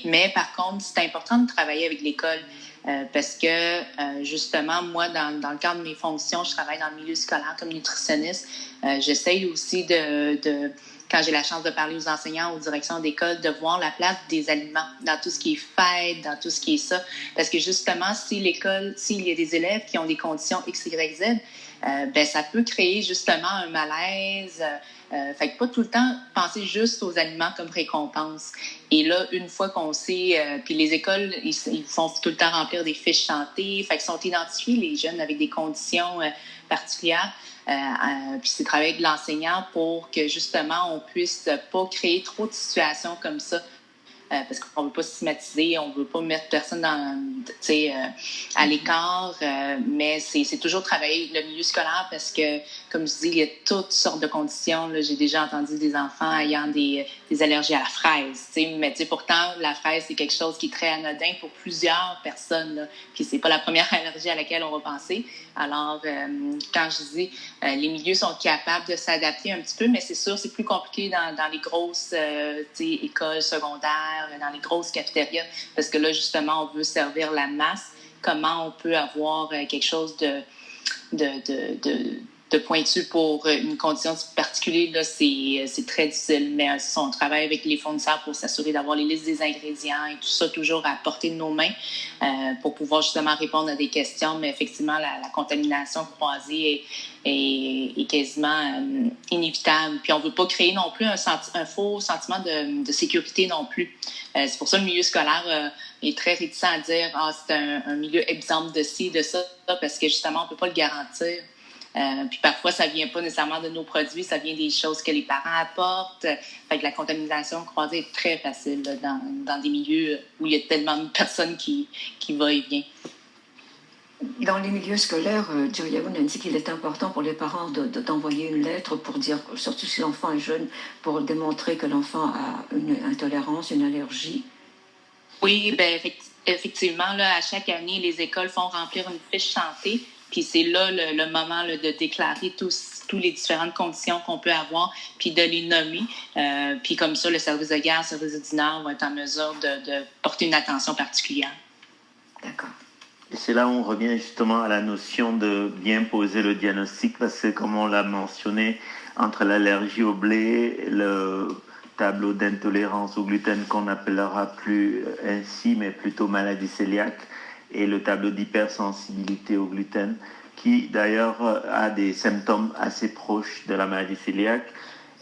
Mais par contre, c'est important de travailler avec l'école. Parce que, justement, moi, dans le cadre de mes fonctions, je travaille dans le milieu scolaire comme nutritionniste. J'essaye aussi quand j'ai la chance de parler aux enseignants, aux directions d'école, de voir la place des aliments dans tout ce qui est fête, dans tout ce qui est ça. Parce que justement, s'il y a des élèves qui ont des conditions X, Y, Z, ça peut créer justement un malaise. Fait que pas tout le temps penser juste aux aliments comme récompense. Et là, une fois qu'on sait, puis les écoles, ils font tout le temps remplir des fiches santé. Fait qu'ils sont identifiés, les jeunes avec des conditions particulières. Puis c'est travailler avec l'enseignant pour que justement on puisse pas créer trop de situations comme ça. Parce qu'on ne veut pas stigmatiser, on ne veut pas mettre personne à l'écart, mais c'est toujours travailler le milieu scolaire parce que, comme je dis, il y a toutes sortes de conditions. Là. J'ai déjà entendu des enfants ayant des allergies à la fraise, mais pourtant, la fraise, c'est quelque chose qui est très anodin pour plusieurs personnes. Là. Puis c'est pas la première allergie à laquelle on va penser. Alors, quand je dis, les milieux sont capables de s'adapter un petit peu, mais c'est sûr, c'est plus compliqué dans les grosses écoles secondaires, dans les grosses cafétérias, parce que là, justement, on veut servir la masse. Comment on peut avoir quelque chose de pointu pour une condition particulière, là, c'est très difficile. Mais on travaille avec les fournisseurs pour s'assurer d'avoir les listes des ingrédients et tout ça toujours à portée de nos mains pour pouvoir justement répondre à des questions. Mais effectivement, la contamination croisée est quasiment inévitable. Puis on ne veut pas créer non plus un faux sentiment de sécurité non plus. C'est pour ça que le milieu scolaire est très réticent à dire c'est un milieu exempt de ci, de ça, parce que justement, on ne peut pas le garantir. Puis parfois, ça ne vient pas nécessairement de nos produits, ça vient des choses que les parents apportent. Fait que la contamination croisée est très facile là, dans des milieux où il y a tellement de personnes qui va et vient. Dans les milieux scolaires, diriez-vous, Nancy, qu'il est important pour les parents d'envoyer une lettre pour dire, surtout si l'enfant est jeune, pour démontrer que l'enfant a une intolérance, une allergie? Oui, ben effectivement, là, à chaque année, les écoles font remplir une fiche santé. Puis c'est là le moment là, de déclarer toutes les différentes conditions qu'on peut avoir, puis de les nommer. Puis comme ça, le service de garde, le service de dîneur vont être en mesure de porter une attention particulière. D'accord. Et c'est là où on revient justement à la notion de bien poser le diagnostic, parce que comme on l'a mentionné, entre l'allergie au blé, le tableau d'intolérance au gluten qu'on n'appellera plus ainsi, mais plutôt maladie cœliaque, et le tableau d'hypersensibilité au gluten, qui d'ailleurs a des symptômes assez proches de la maladie cœliaque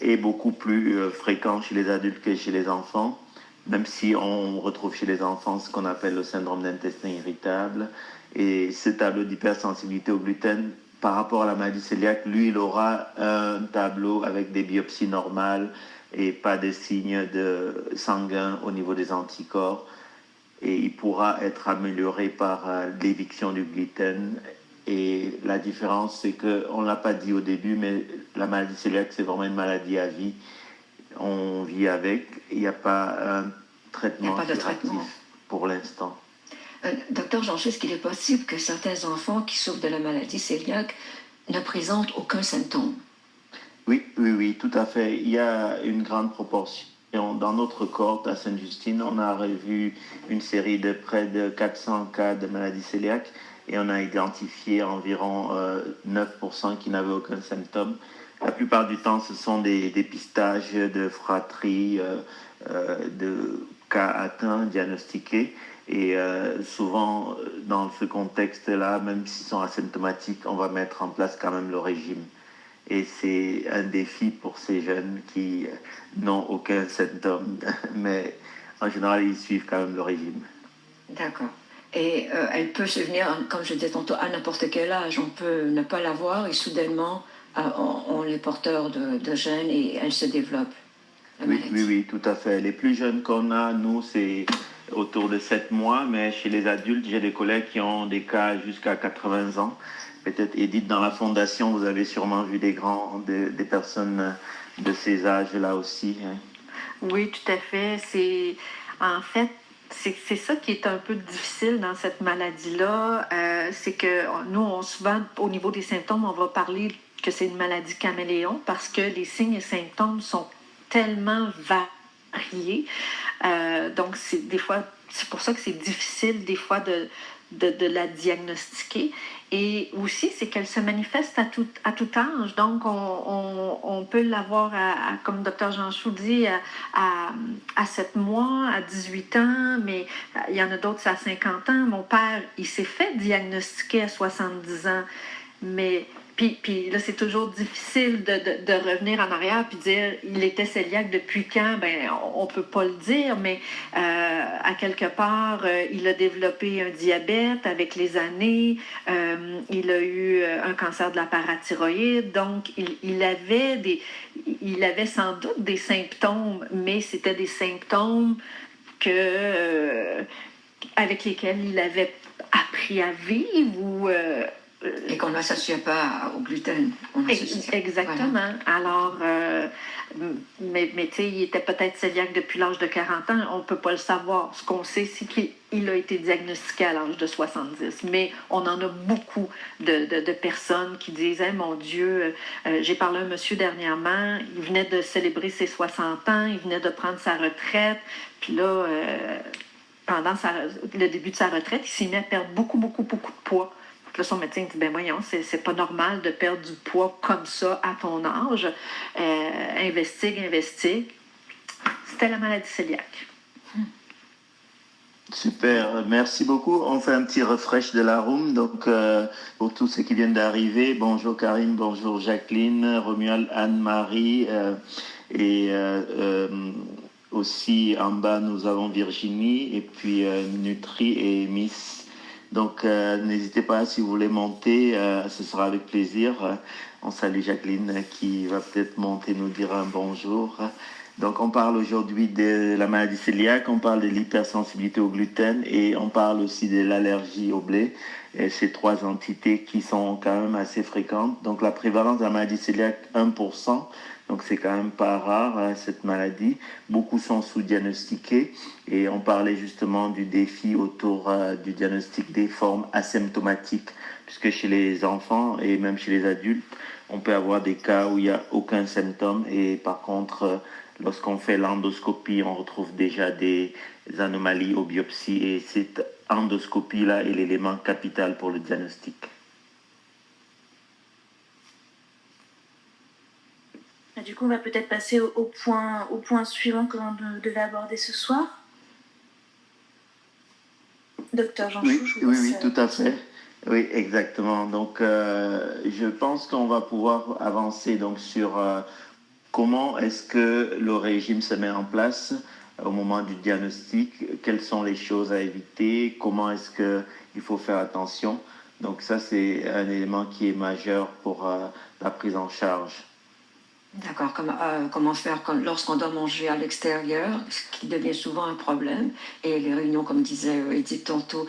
et beaucoup plus fréquents chez les adultes que chez les enfants, même si on retrouve chez les enfants ce qu'on appelle le syndrome d'intestin irritable. Et ce tableau d'hypersensibilité au gluten, par rapport à la maladie cœliaque, lui, il aura un tableau avec des biopsies normales et pas de signes sanguins au niveau des anticorps. Et il pourra être amélioré par l'éviction du gluten. Et la différence, c'est qu'on ne l'a pas dit au début, mais la maladie cœliaque, c'est vraiment une maladie à vie. On vit avec. Il n'y a pas un traitement curatif pour l'instant. Docteur Jean-Charles, est-ce qu'il est possible que certains enfants qui souffrent de la maladie cœliaque ne présentent aucun symptôme? Oui, tout à fait. Il y a une grande proportion. Dans notre cohorte à Sainte-Justine, on a revu une série de près de 400 cas de maladie cœliaque et on a identifié environ 9% qui n'avaient aucun symptôme. La plupart du temps, ce sont des dépistages de fratries, de cas atteints, diagnostiqués. Et souvent, dans ce contexte-là, même s'ils sont asymptomatiques, on va mettre en place quand même le régime. Et c'est un défi pour ces jeunes qui n'ont aucun symptôme, mais en général, ils suivent quand même le régime. D'accord. Et elle peut se venir, comme je disais tantôt, à n'importe quel âge. On peut ne pas l'avoir et soudainement, on est porteur de gènes et elle se développe, la Oui, maladie. oui, oui, tout à fait. Les plus jeunes qu'on a, nous, c'est autour de 7 mois, mais chez les adultes, j'ai des collègues qui ont des cas jusqu'à 80 ans. Peut-être, Edith, dans la fondation, vous avez sûrement vu des personnes de ces âges-là aussi, hein. Oui, tout à fait. En fait, c'est ça qui est un peu difficile dans cette maladie-là. C'est que nous, souvent, au niveau des symptômes, on va parler que c'est une maladie caméléon parce que les signes et symptômes sont tellement variés. Donc, c'est pour ça que c'est difficile des fois de la diagnostiquer. Et aussi, c'est qu'elle se manifeste à tout âge. Donc, on peut l'avoir, comme le docteur Jean Chou dit, à 7 mois, à 18 ans, mais il y en a d'autres, c'est à 50 ans. Mon père, il s'est fait diagnostiquer à 70 ans, mais puis là, c'est toujours difficile de revenir en arrière puis dire il était cœliaque depuis quand? Ben, on peut pas le dire, mais à quelque part, il a développé un diabète avec les années. Il a eu un cancer de la parathyroïde. Donc, il avait sans doute des symptômes, mais c'était des symptômes avec lesquels il avait appris à vivre ou et qu'on n'associe pas au gluten. Exactement. Voilà. Alors, mais tu sais, il était peut-être cœliaque depuis l'âge de 40 ans. On ne peut pas le savoir. Ce qu'on sait, c'est qu'il a été diagnostiqué à l'âge de 70. Mais on en a beaucoup de personnes qui disent hey, mon Dieu, j'ai parlé à un monsieur dernièrement, il venait de célébrer ses 60 ans, il venait de prendre sa retraite. Puis là, pendant le début de sa retraite, il s'est mis à perdre beaucoup, beaucoup, beaucoup de poids. Là, son médecin dit, ben voyons, c'est pas normal de perdre du poids comme ça à ton âge. Investigue. C'était la maladie cœliaque. Super, merci beaucoup. On fait un petit refresh de la room. Donc, pour tous ceux qui viennent d'arriver, bonjour Karine, bonjour Jacqueline, Romuald, Anne-Marie et aussi en bas, nous avons Virginie et puis Nutri et Miss. Donc, n'hésitez pas, si vous voulez monter, ce sera avec plaisir. On salue Jacqueline qui va peut-être monter, nous dire un bonjour. Donc, on parle aujourd'hui de la maladie cœliaque, on parle de l'hypersensibilité au gluten et on parle aussi de l'allergie au blé. Et ces trois entités qui sont quand même assez fréquentes. Donc, la prévalence de la maladie cœliaque, 1%. Donc, c'est quand même pas rare, hein, cette maladie. Beaucoup sont sous-diagnostiqués. Et on parlait justement du défi autour du diagnostic des formes asymptomatiques. Puisque chez les enfants et même chez les adultes, on peut avoir des cas où il n'y a aucun symptôme. Et par contre, lorsqu'on fait l'endoscopie, on retrouve déjà des anomalies aux biopsies. Et cette endoscopie-là est l'élément capital pour le diagnostic. Du coup, on va peut-être passer au point suivant que l'on devait aborder ce soir. Docteur Jean Chou, oui, tout à fait. Oui, exactement. Donc, je pense qu'on va pouvoir avancer donc, sur comment est-ce que le régime se met en place au moment du diagnostic, quelles sont les choses à éviter, comment est-ce qu'il faut faire attention. Donc, ça, c'est un élément qui est majeur pour la prise en charge. D'accord, comment faire lorsqu'on doit manger à l'extérieur, ce qui devient souvent un problème. Et les réunions, comme disait Edith tantôt,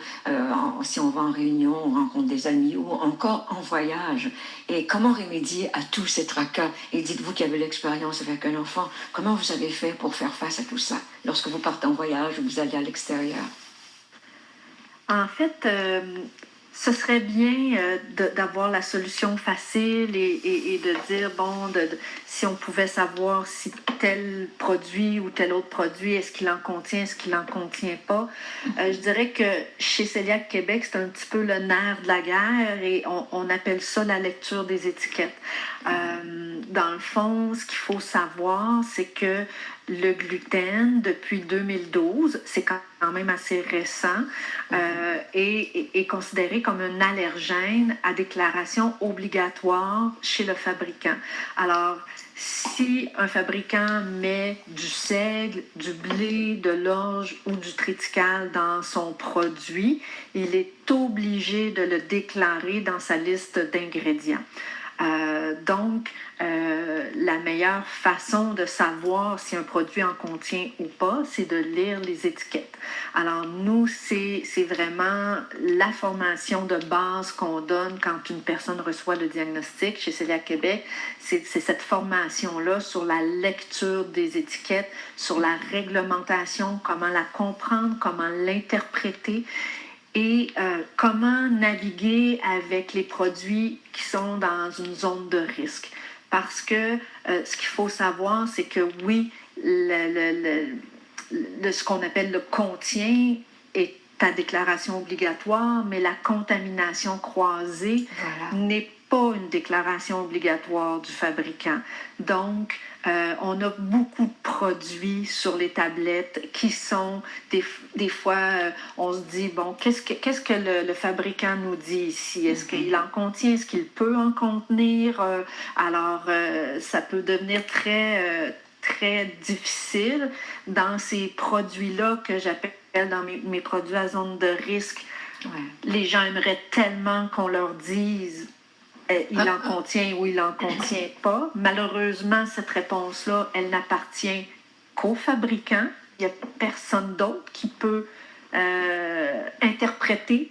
si on va en réunion, on rencontre des amis ou encore en voyage. Et comment remédier à tous ces tracas? Et dites-vous qui avez l'expérience avec un enfant, comment vous avez fait pour faire face à tout ça lorsque vous partez en voyage ou vous allez à l'extérieur? En fait, ce serait bien d'avoir la solution facile et de dire, bon, si on pouvait savoir si tel produit ou tel autre produit, est-ce qu'il en contient, est-ce qu'il n'en contient pas. Je dirais que chez Cœliaque Québec, c'est un petit peu le nerf de la guerre et on appelle ça la lecture des étiquettes. Dans le fond, ce qu'il faut savoir, c'est que le gluten, depuis 2012, c'est quand quand même assez récent, est considéré comme un allergène à déclaration obligatoire chez le fabricant. Alors, si un fabricant met du seigle, du blé, de l'orge ou du triticale dans son produit, il est obligé de le déclarer dans sa liste d'ingrédients. Donc, la meilleure façon de savoir si un produit en contient ou pas, c'est de lire les étiquettes. Alors, nous, c'est vraiment la formation de base qu'on donne quand une personne reçoit le diagnostic chez Celiac Québec. C'est cette formation-là sur la lecture des étiquettes, sur la réglementation, comment la comprendre, comment l'interpréter. Et comment naviguer avec les produits qui sont dans une zone de risque. Parce que ce qu'il faut savoir, c'est que oui, ce qu'on appelle le contient est à déclaration obligatoire, mais la contamination croisée n'est pas une déclaration obligatoire du fabricant. Donc, on a beaucoup de produits sur les tablettes qui sont, des fois, on se dit, bon, qu'est-ce que le fabricant nous dit ici? Est-ce qu'il en contient? Est-ce qu'il peut en contenir? Alors, ça peut devenir très difficile dans ces produits-là que j'appelle dans mes produits à zone de risque. Ouais. Les gens aimeraient tellement qu'on leur dise il en contient ou il en contient pas. Malheureusement, cette réponse-là, elle n'appartient qu'au fabricant. Il n'y a personne d'autre qui peut interpréter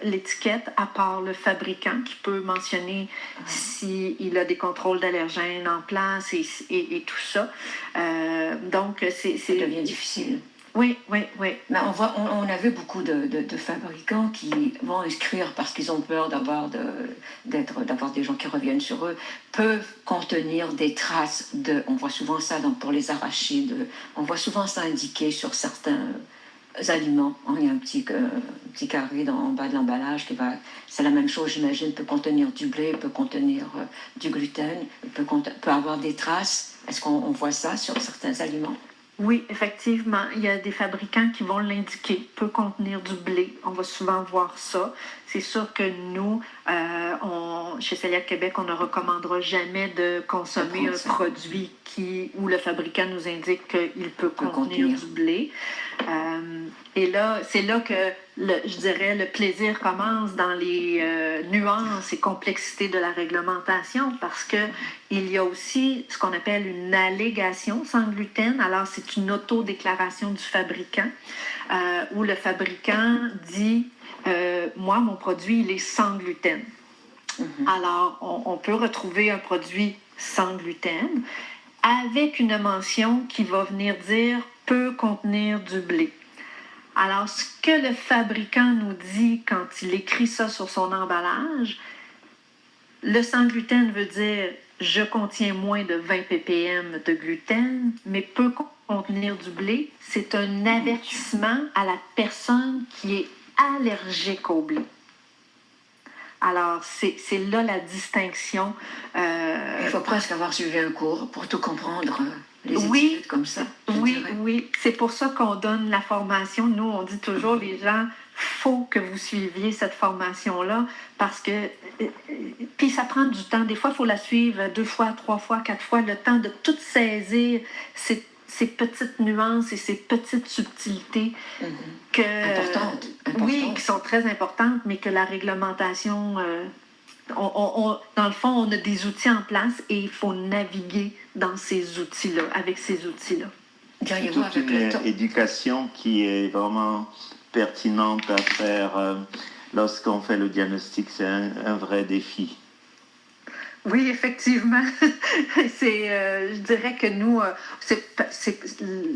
l'étiquette à part le fabricant qui peut mentionner s'il a des contrôles d'allergènes en place et tout ça. Donc, ça devient difficile. Oui. Mais on a vu beaucoup de fabricants qui vont inscrire parce qu'ils ont peur d'avoir des gens qui reviennent sur eux, peuvent contenir des traces on voit souvent ça pour les arachides, on voit souvent ça indiqué sur certains aliments. Il y a un petit carré en bas de l'emballage c'est la même chose, j'imagine, peut contenir du blé, peut contenir du gluten, peut avoir des traces. Est-ce qu'on voit ça sur certains aliments? Oui, effectivement, il y a des fabricants qui vont l'indiquer, peut contenir du blé. On va souvent voir ça. C'est sûr que nous, chez Celiac Québec, on ne recommandera jamais de consommer un produit où le fabricant nous indique qu'il peut contenir du blé. Et là, c'est là que, je dirais, le plaisir commence dans les nuances et complexités de la réglementation, parce qu'il y a aussi ce qu'on appelle une allégation sans gluten. Alors, c'est une autodéclaration du fabricant, où le fabricant dit moi, mon produit, il est sans gluten. Alors, on peut retrouver un produit sans gluten avec une mention qui va venir dire peut contenir du blé. Alors, ce que le fabricant nous dit quand il écrit ça sur son emballage, le sans gluten veut dire je contiens moins de 20 ppm de gluten, mais peut contenir du blé. C'est un avertissement à la personne qui est allergique au blé. Alors, c'est là la distinction. Il faut presque avoir suivi un cours pour tout comprendre, les étiquettes comme ça. Oui. C'est pour ça qu'on donne la formation. Nous, on dit toujours, les gens, faut que vous suiviez cette formation-là, parce que... Puis ça prend du temps. Des fois, il faut la suivre 2 fois, 3 fois, 4 fois, le temps de tout saisir ces petites nuances et ces petites subtilités importantes. Oui, qui sont très importantes, mais que la réglementation, dans le fond, on a des outils en place et il faut naviguer dans ces outils-là, avec ces outils-là. C'est toute une éducation qui est vraiment pertinente à faire lorsqu'on fait le diagnostic. C'est un vrai défi. Oui, effectivement. Je dirais que nous,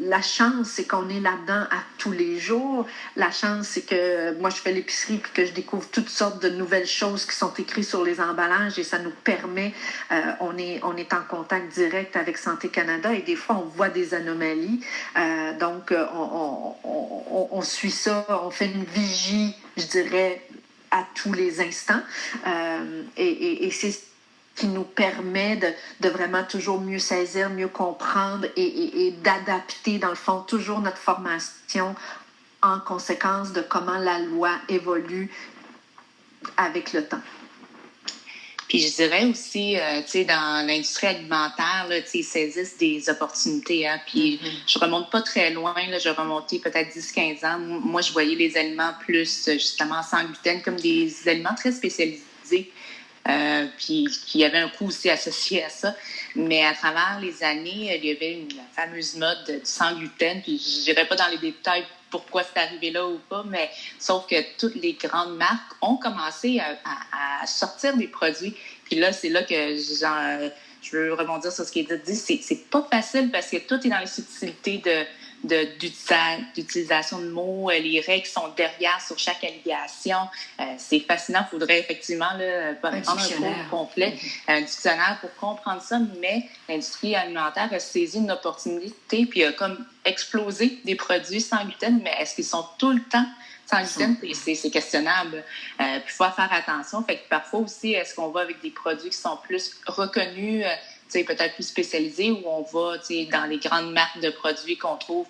la chance, c'est qu'on est là-dedans à tous les jours. La chance, c'est que moi, je fais l'épicerie et que je découvre toutes sortes de nouvelles choses qui sont écrites sur les emballages et ça nous permet, on est en contact direct avec Santé Canada et des fois, on voit des anomalies. Donc, on suit ça, on fait une vigie, je dirais, à tous les instants. Et qui nous permet de vraiment toujours mieux saisir, mieux comprendre et d'adapter, dans le fond, toujours notre formation en conséquence de comment la loi évolue avec le temps. Puis je dirais aussi, tu sais, dans l'industrie alimentaire, là, tu sais, ils saisissent des opportunités. Hein, puis je remonte pas très loin, là, je remontais peut-être 10-15 ans. Moi, je voyais les aliments plus, justement, sans gluten, comme des aliments très spécialisés. Puis qu'il y avait un coût aussi associé à ça. Mais à travers les années, il y avait la fameuse mode du sans gluten. Puis je n'irai pas dans les détails pourquoi c'est arrivé là ou pas, mais sauf que toutes les grandes marques ont commencé à sortir des produits. Puis là, c'est là que je veux rebondir sur ce qui est dit. C'est pas facile parce que tout est dans les subtilités d'utilisation de mots, les règles qui sont derrière sur chaque allégation. C'est fascinant. Il faudrait effectivement prendre un cours complet, un dictionnaire pour comprendre ça, mais l'industrie alimentaire a saisi une opportunité puis a comme explosé des produits sans gluten, mais est-ce qu'ils sont tout le temps sans gluten? C'est questionnable. Puis il faut faire attention. Fait que parfois aussi, est-ce qu'on va avec des produits qui sont plus reconnus, peut-être plus spécialisés, ou on va dans les grandes marques de produits qu'on trouve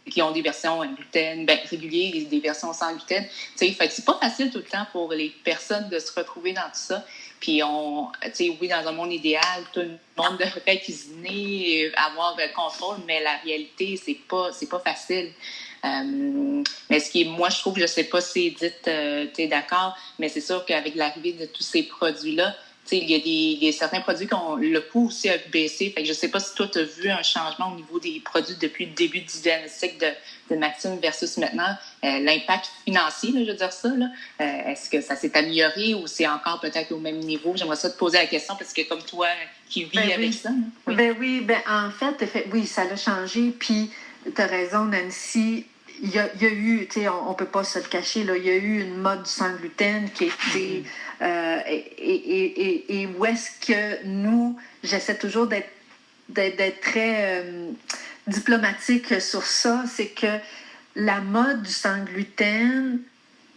qui ont des versions gluten, réguliers, des versions sans gluten. Fait que c'est pas facile tout le temps pour les personnes de se retrouver dans tout ça. Puis oui, dans un monde idéal, tout le monde devrait cuisiner, avoir le contrôle, mais la réalité, c'est pas facile. Mais ce qui est, moi, je trouve, je sais pas si Edith, tu es d'accord, mais c'est sûr qu'avec l'arrivée de tous ces produits-là, il y a certains produits le coût aussi a baissé. Fait que je sais pas si toi, tu as vu un changement au niveau des produits depuis le début du diagnostic de Maxime versus maintenant. L'impact financier, là, je veux dire ça, là, est-ce que ça s'est amélioré ou c'est encore peut-être au même niveau? J'aimerais ça te poser la question parce que comme toi qui vis avec ça. En fait, oui, ça a changé. Puis, tu as raison, Nancy. Il y a eu, on ne peut pas se le cacher, là, il y a eu une mode sans gluten qui était... et où est-ce que nous, j'essaie toujours d'être très diplomatique sur ça, c'est que la mode du sans gluten,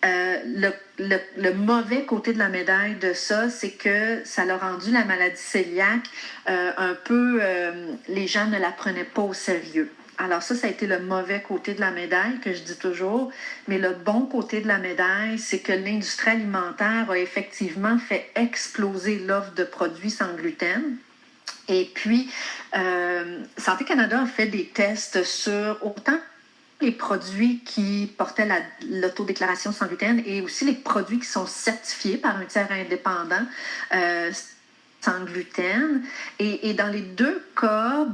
le mauvais côté de la médaille de ça, c'est que ça l'a rendu la maladie cœliaque un peu... les gens ne la prenaient pas au sérieux. Alors ça a été le mauvais côté de la médaille que je dis toujours, mais le bon côté de la médaille, c'est que l'industrie alimentaire a effectivement fait exploser l'offre de produits sans gluten. Et puis, Santé Canada a fait des tests sur autant les produits qui portaient l'autodéclaration sans gluten et aussi les produits qui sont certifiés par un tiers indépendant sans gluten. Et dans les deux cas,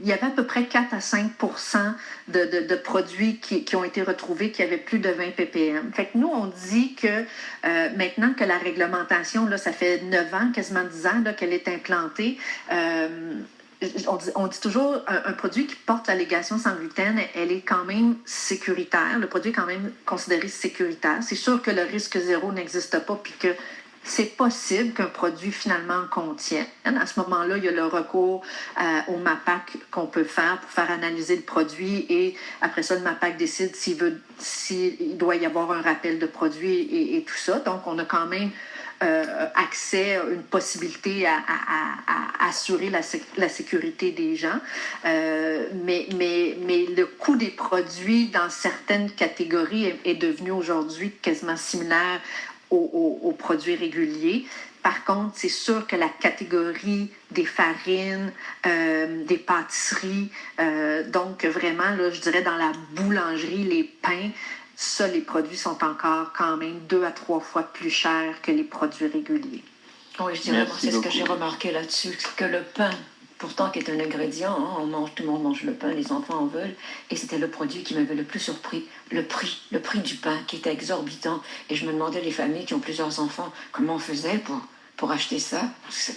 il y avait à peu près 4 à 5 % de produits qui ont été retrouvés qui avaient plus de 20 ppm. Fait que nous, on dit que maintenant que la réglementation, là, ça fait 9 ans, quasiment 10 ans là, qu'elle est implantée, on dit toujours un produit qui porte l'allégation sans gluten, elle est quand même sécuritaire. Le produit est quand même considéré sécuritaire. C'est sûr que le risque zéro n'existe pas puis que c'est possible qu'un produit finalement contienne. À ce moment-là, il y a le recours au MAPAC qu'on peut faire pour faire analyser le produit et après ça, le MAPAC décide s'il doit y avoir un rappel de produit et tout ça. Donc, on a quand même accès à une possibilité à assurer la sécurité des gens. Mais le coût des produits dans certaines catégories est devenu aujourd'hui quasiment similaire aux produits réguliers. Par contre, c'est sûr que la catégorie des farines, des pâtisseries, donc vraiment, là, je dirais dans la boulangerie, les pains, ça, les produits sont encore quand même 2 à 3 fois plus chers que les produits réguliers. Oui, je dirais, c'est ce que j'ai remarqué là-dessus, que le pain, pourtant qui est un ingrédient, tout le monde mange le pain, les enfants en veulent, et c'était le produit qui m'avait le plus surpris, le prix du pain qui était exorbitant, et je me demandais les familles qui ont plusieurs enfants, comment on faisait pour acheter ça.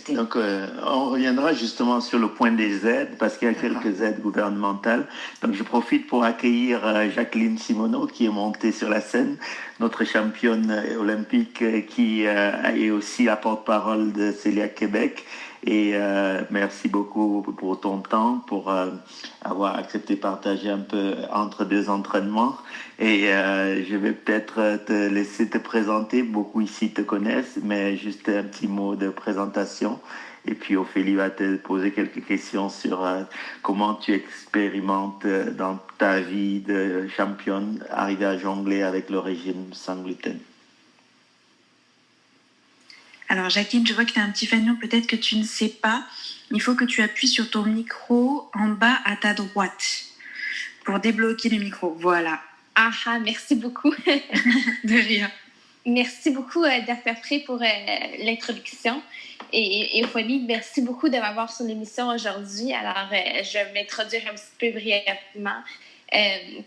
Donc, on reviendra justement sur le point des aides, parce qu'il y a quelques aides gouvernementales. Donc, je profite pour accueillir Jacqueline Simoneau, qui est montée sur la scène, notre championne olympique, qui est aussi la porte-parole de Cœliaque Québec. Et merci beaucoup pour ton temps, pour avoir accepté de partager un peu entre deux entraînements. Et je vais peut-être te laisser te présenter. Beaucoup ici te connaissent, mais juste un petit mot de présentation. Et puis Ophélie va te poser quelques questions sur comment tu expérimentes dans ta vie de championne arriver à jongler avec le régime sans gluten. Alors Jacqueline, je vois que tu as un petit fanion, peut-être que tu ne sais pas. Il faut que tu appuies sur ton micro en bas à ta droite pour débloquer le micro. Voilà. Ah, merci beaucoup. De rien. Merci beaucoup, Dr. Frey, pour l'introduction. Et Ophélie, merci beaucoup de m'avoir sur l'émission aujourd'hui. Alors, je vais m'introduire un petit peu brièvement.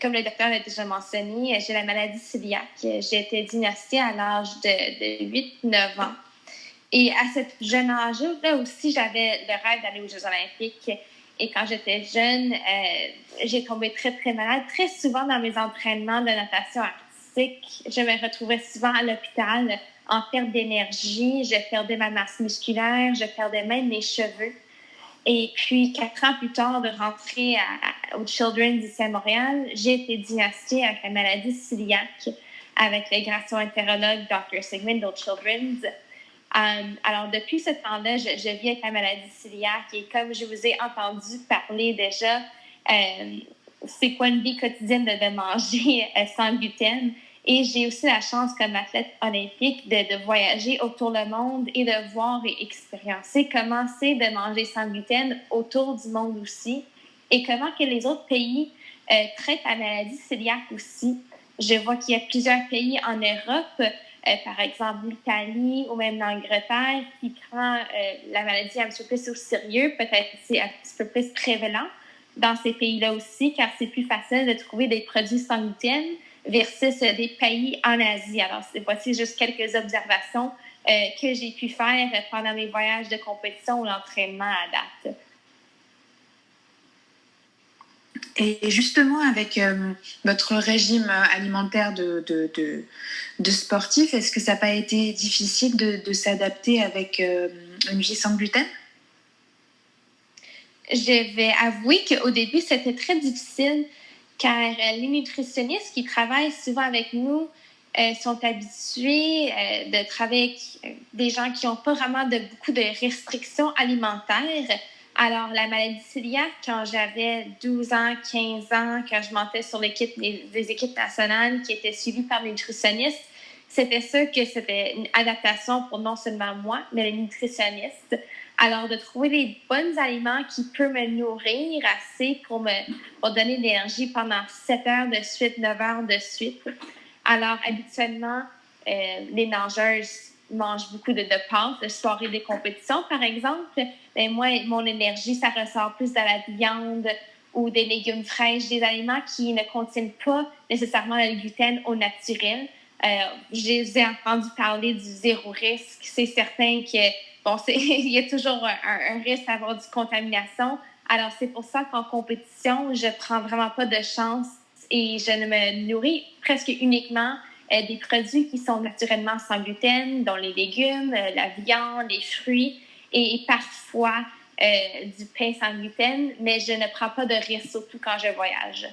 Comme le docteur l'a déjà mentionné, j'ai la maladie cœliaque. J'ai été diagnostiquée à l'âge de 8-9 ans. Et à ce jeune âge-là aussi, j'avais le rêve d'aller aux Jeux olympiques. Et quand j'étais jeune, j'ai tombé très, très malade. Très souvent dans mes entraînements de natation artistique, je me retrouvais souvent à l'hôpital en perte d'énergie. Je perdais ma masse musculaire, je perdais même mes cheveux. Et puis, 4 ans plus tard, de rentrer au Children's ici à Montréal, j'ai été diagnostiquée avec la maladie cœliaque avec le gastro-entérologue Dr. Sigmund au Children's. Alors, depuis ce temps-là, je vis avec la maladie cœliaque et comme je vous ai entendu parler déjà, c'est quoi une vie quotidienne de manger sans gluten? Et j'ai aussi la chance, comme athlète olympique, de voyager autour le monde et de voir et expériencer comment c'est de manger sans gluten autour du monde aussi et comment que les autres pays traitent la maladie cœliaque aussi. Je vois qu'il y a plusieurs pays en Europe, par exemple l'Italie ou même l'Angleterre, qui prend la maladie un petit peu plus au sérieux, peut-être c'est un petit peu plus prévalent dans ces pays-là aussi, car c'est plus facile de trouver des produits sans gluten versus des pays en Asie. Alors, voici juste quelques observations que j'ai pu faire pendant mes voyages de compétition ou l'entraînement à date. Et justement, avec votre régime alimentaire de sportif, est-ce que ça n'a pas été difficile de s'adapter avec une vie sans gluten? Je vais avouer qu'au début, c'était très difficile car les nutritionnistes qui travaillent souvent avec nous sont habitués de travailler avec des gens qui n'ont pas vraiment beaucoup de restrictions alimentaires. Alors, la maladie cœliaque, quand j'avais 12 ans, 15 ans, quand je montais sur des équipes nationales qui étaient suivies par des nutritionnistes, c'était sûr que c'était une adaptation pour non seulement moi, mais les nutritionnistes. Alors, de trouver les bons aliments qui peuvent me nourrir assez pour donner de l'énergie pendant 7 heures de suite, 9 heures de suite. Alors, habituellement, les nageuses mangent beaucoup de pâtes, de soirées des compétitions, par exemple. Mais moi, mon énergie, ça ressort plus de la viande ou des légumes fraîches, des aliments qui ne contiennent pas nécessairement le gluten au naturel. J'ai entendu parler du zéro risque. C'est certain que il y a toujours un risque d'avoir du contamination. Alors, c'est pour ça qu'en compétition, je prends vraiment pas de chance et je ne me nourris presque uniquement des produits qui sont naturellement sans gluten, dont les légumes, la viande, les fruits et parfois du pain sans gluten, mais je ne prends pas de risque, surtout quand je voyage.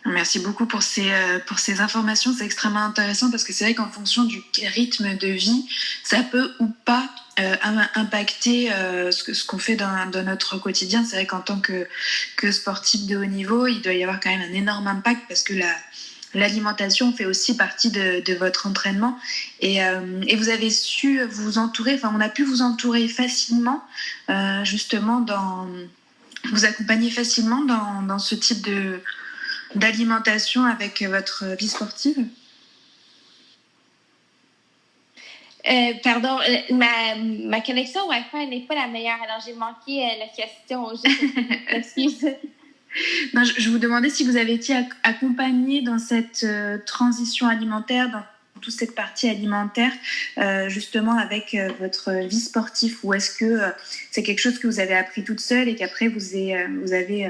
Merci beaucoup pour ces informations. C'est extrêmement intéressant parce que c'est vrai qu'en fonction du rythme de vie, ça peut ou pas impacter ce qu'on fait dans notre quotidien. C'est vrai qu'en tant que sportif de haut niveau, il doit y avoir quand même un énorme impact parce que l'alimentation fait aussi partie de votre entraînement. Et vous avez su vous entourer, enfin on a pu vous entourer facilement, justement, vous accompagner facilement dans ce type d'alimentation avec votre vie sportive? Pardon, ma connexion Wi-Fi n'est pas la meilleure, alors j'ai manqué la question. Excuse. Non, je vous demandais si vous avez été accompagné dans cette transition alimentaire, dans toute cette partie alimentaire, justement avec votre vie sportive, ou est-ce que c'est quelque chose que vous avez appris toute seule et qu'après vous avez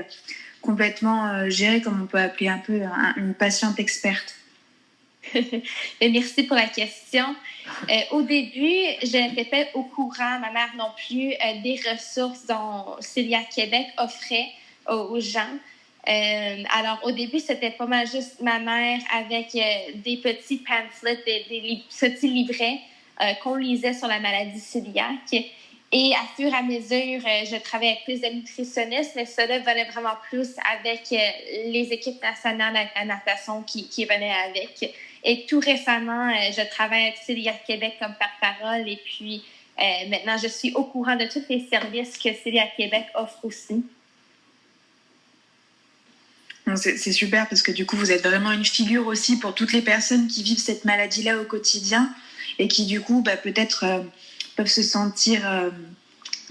complètement géré, comme on peut appeler un peu une patiente experte? Et merci pour la question. Au début, je n'étais pas au courant, ma mère non plus, des ressources dont Celiac Québec offrait aux gens. Alors, au début, c'était pas mal juste ma mère avec des petits pamphlets, des petits livrets qu'on lisait sur la maladie cœliaque. Et à fur et à mesure, je travaillais avec plus de nutritionnistes, mais cela venait vraiment plus avec les équipes nationales à natation qui venaient avec. Et tout récemment, je travaille avec Celiac Québec comme porte-parole et puis maintenant, je suis au courant de tous les services que Celiac Québec offre aussi. C'est super parce que du coup, vous êtes vraiment une figure aussi pour toutes les personnes qui vivent cette maladie-là au quotidien et qui du coup, peut-être peuvent se sentir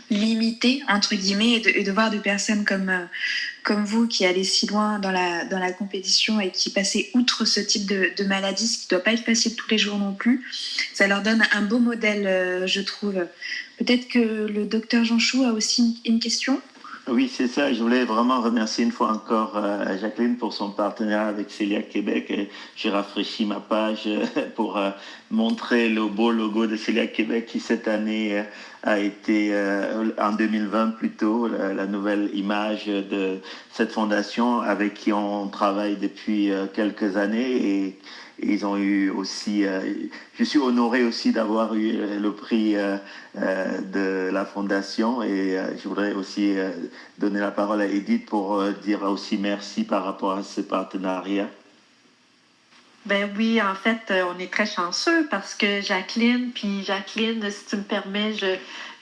limitées, entre guillemets, et de voir des personnes comme vous qui allez si loin dans la compétition et qui passez outre ce type de maladie, ce qui ne doit pas être facile tous les jours non plus. Ça leur donne un beau modèle, je trouve. Peut-être que le docteur Jean Chou a aussi une question. Oui, c'est ça. Je voulais vraiment remercier une fois encore Jacqueline pour son partenariat avec Celiac Québec. Et j'ai rafraîchi ma page pour montrer le beau logo de Celiac Québec qui cette année a été, en 2020 plutôt, la nouvelle image de cette fondation avec qui on travaille depuis quelques années. Et ils ont eu aussi, je suis honoré aussi d'avoir eu le prix de la fondation et je voudrais aussi donner la parole à Edith pour dire aussi merci par rapport à ce partenariat. Ben oui, en fait, on est très chanceux parce que Jacqueline, si tu me permets,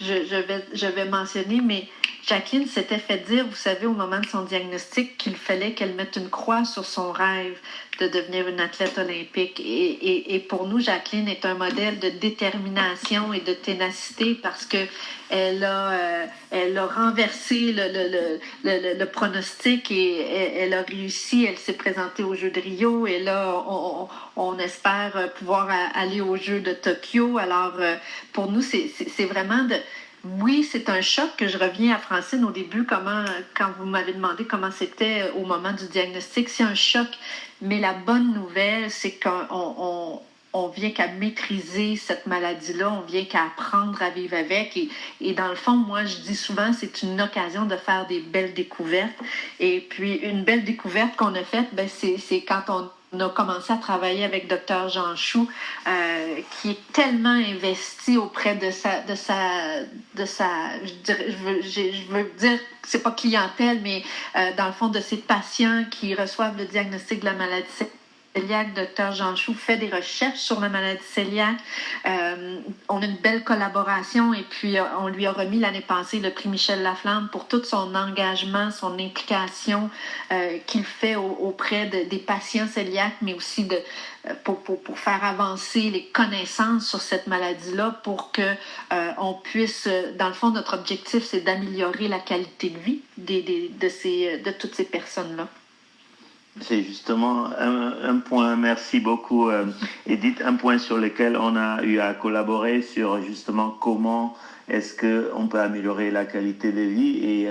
je vais mentionner, mais Jacqueline s'était fait dire, vous savez, au moment de son diagnostic, qu'il fallait qu'elle mette une croix sur son rêve de devenir une athlète olympique. Et pour nous, Jacqueline est un modèle de détermination et de ténacité parce que elle a renversé le pronostic et elle a réussi. Elle s'est présentée aux Jeux de Rio et là, on espère pouvoir aller aux Jeux de Tokyo. Alors, pour nous, c'est vraiment de... Oui, c'est un choc que je reviens à Francine au début, quand vous m'avez demandé comment c'était au moment du diagnostic. C'est un choc, mais la bonne nouvelle, c'est qu'on vient qu'à maîtriser cette maladie-là, on vient qu'à apprendre à vivre avec. Et dans le fond, moi, je dis souvent, c'est une occasion de faire des belles découvertes. Et puis, une belle découverte qu'on a faite, c'est quand on a commencé à travailler avec Dr Jean Chou, qui est tellement investi auprès de sa je veux dire, c'est pas clientèle, mais dans le fond de ses patients qui reçoivent le diagnostic de la maladie cœliaque. Dr Jean Chou fait des recherches sur la maladie cœliaque. On a une belle collaboration et puis on lui a remis l'année passée le prix Michel Laflamme pour tout son engagement, son implication qu'il fait auprès des patients cœliaques, mais aussi pour faire avancer les connaissances sur cette maladie-là pour que on puisse, dans le fond, notre objectif, c'est d'améliorer la qualité de vie de toutes ces personnes-là. C'est justement un point, merci beaucoup Edith, un point sur lequel on a eu à collaborer sur justement comment est-ce qu'on peut améliorer la qualité de vie. Et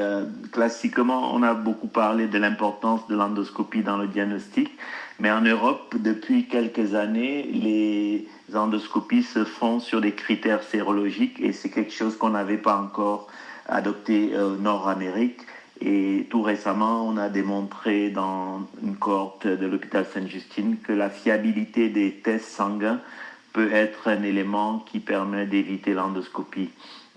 classiquement, on a beaucoup parlé de l'importance de l'endoscopie dans le diagnostic, mais en Europe, depuis quelques années, les endoscopies se font sur des critères sérologiques et c'est quelque chose qu'on n'avait pas encore adopté au Nord-Amérique. Et tout récemment, on a démontré dans une cohorte de l'hôpital Sainte-Justine que la fiabilité des tests sanguins peut être un élément qui permet d'éviter l'endoscopie.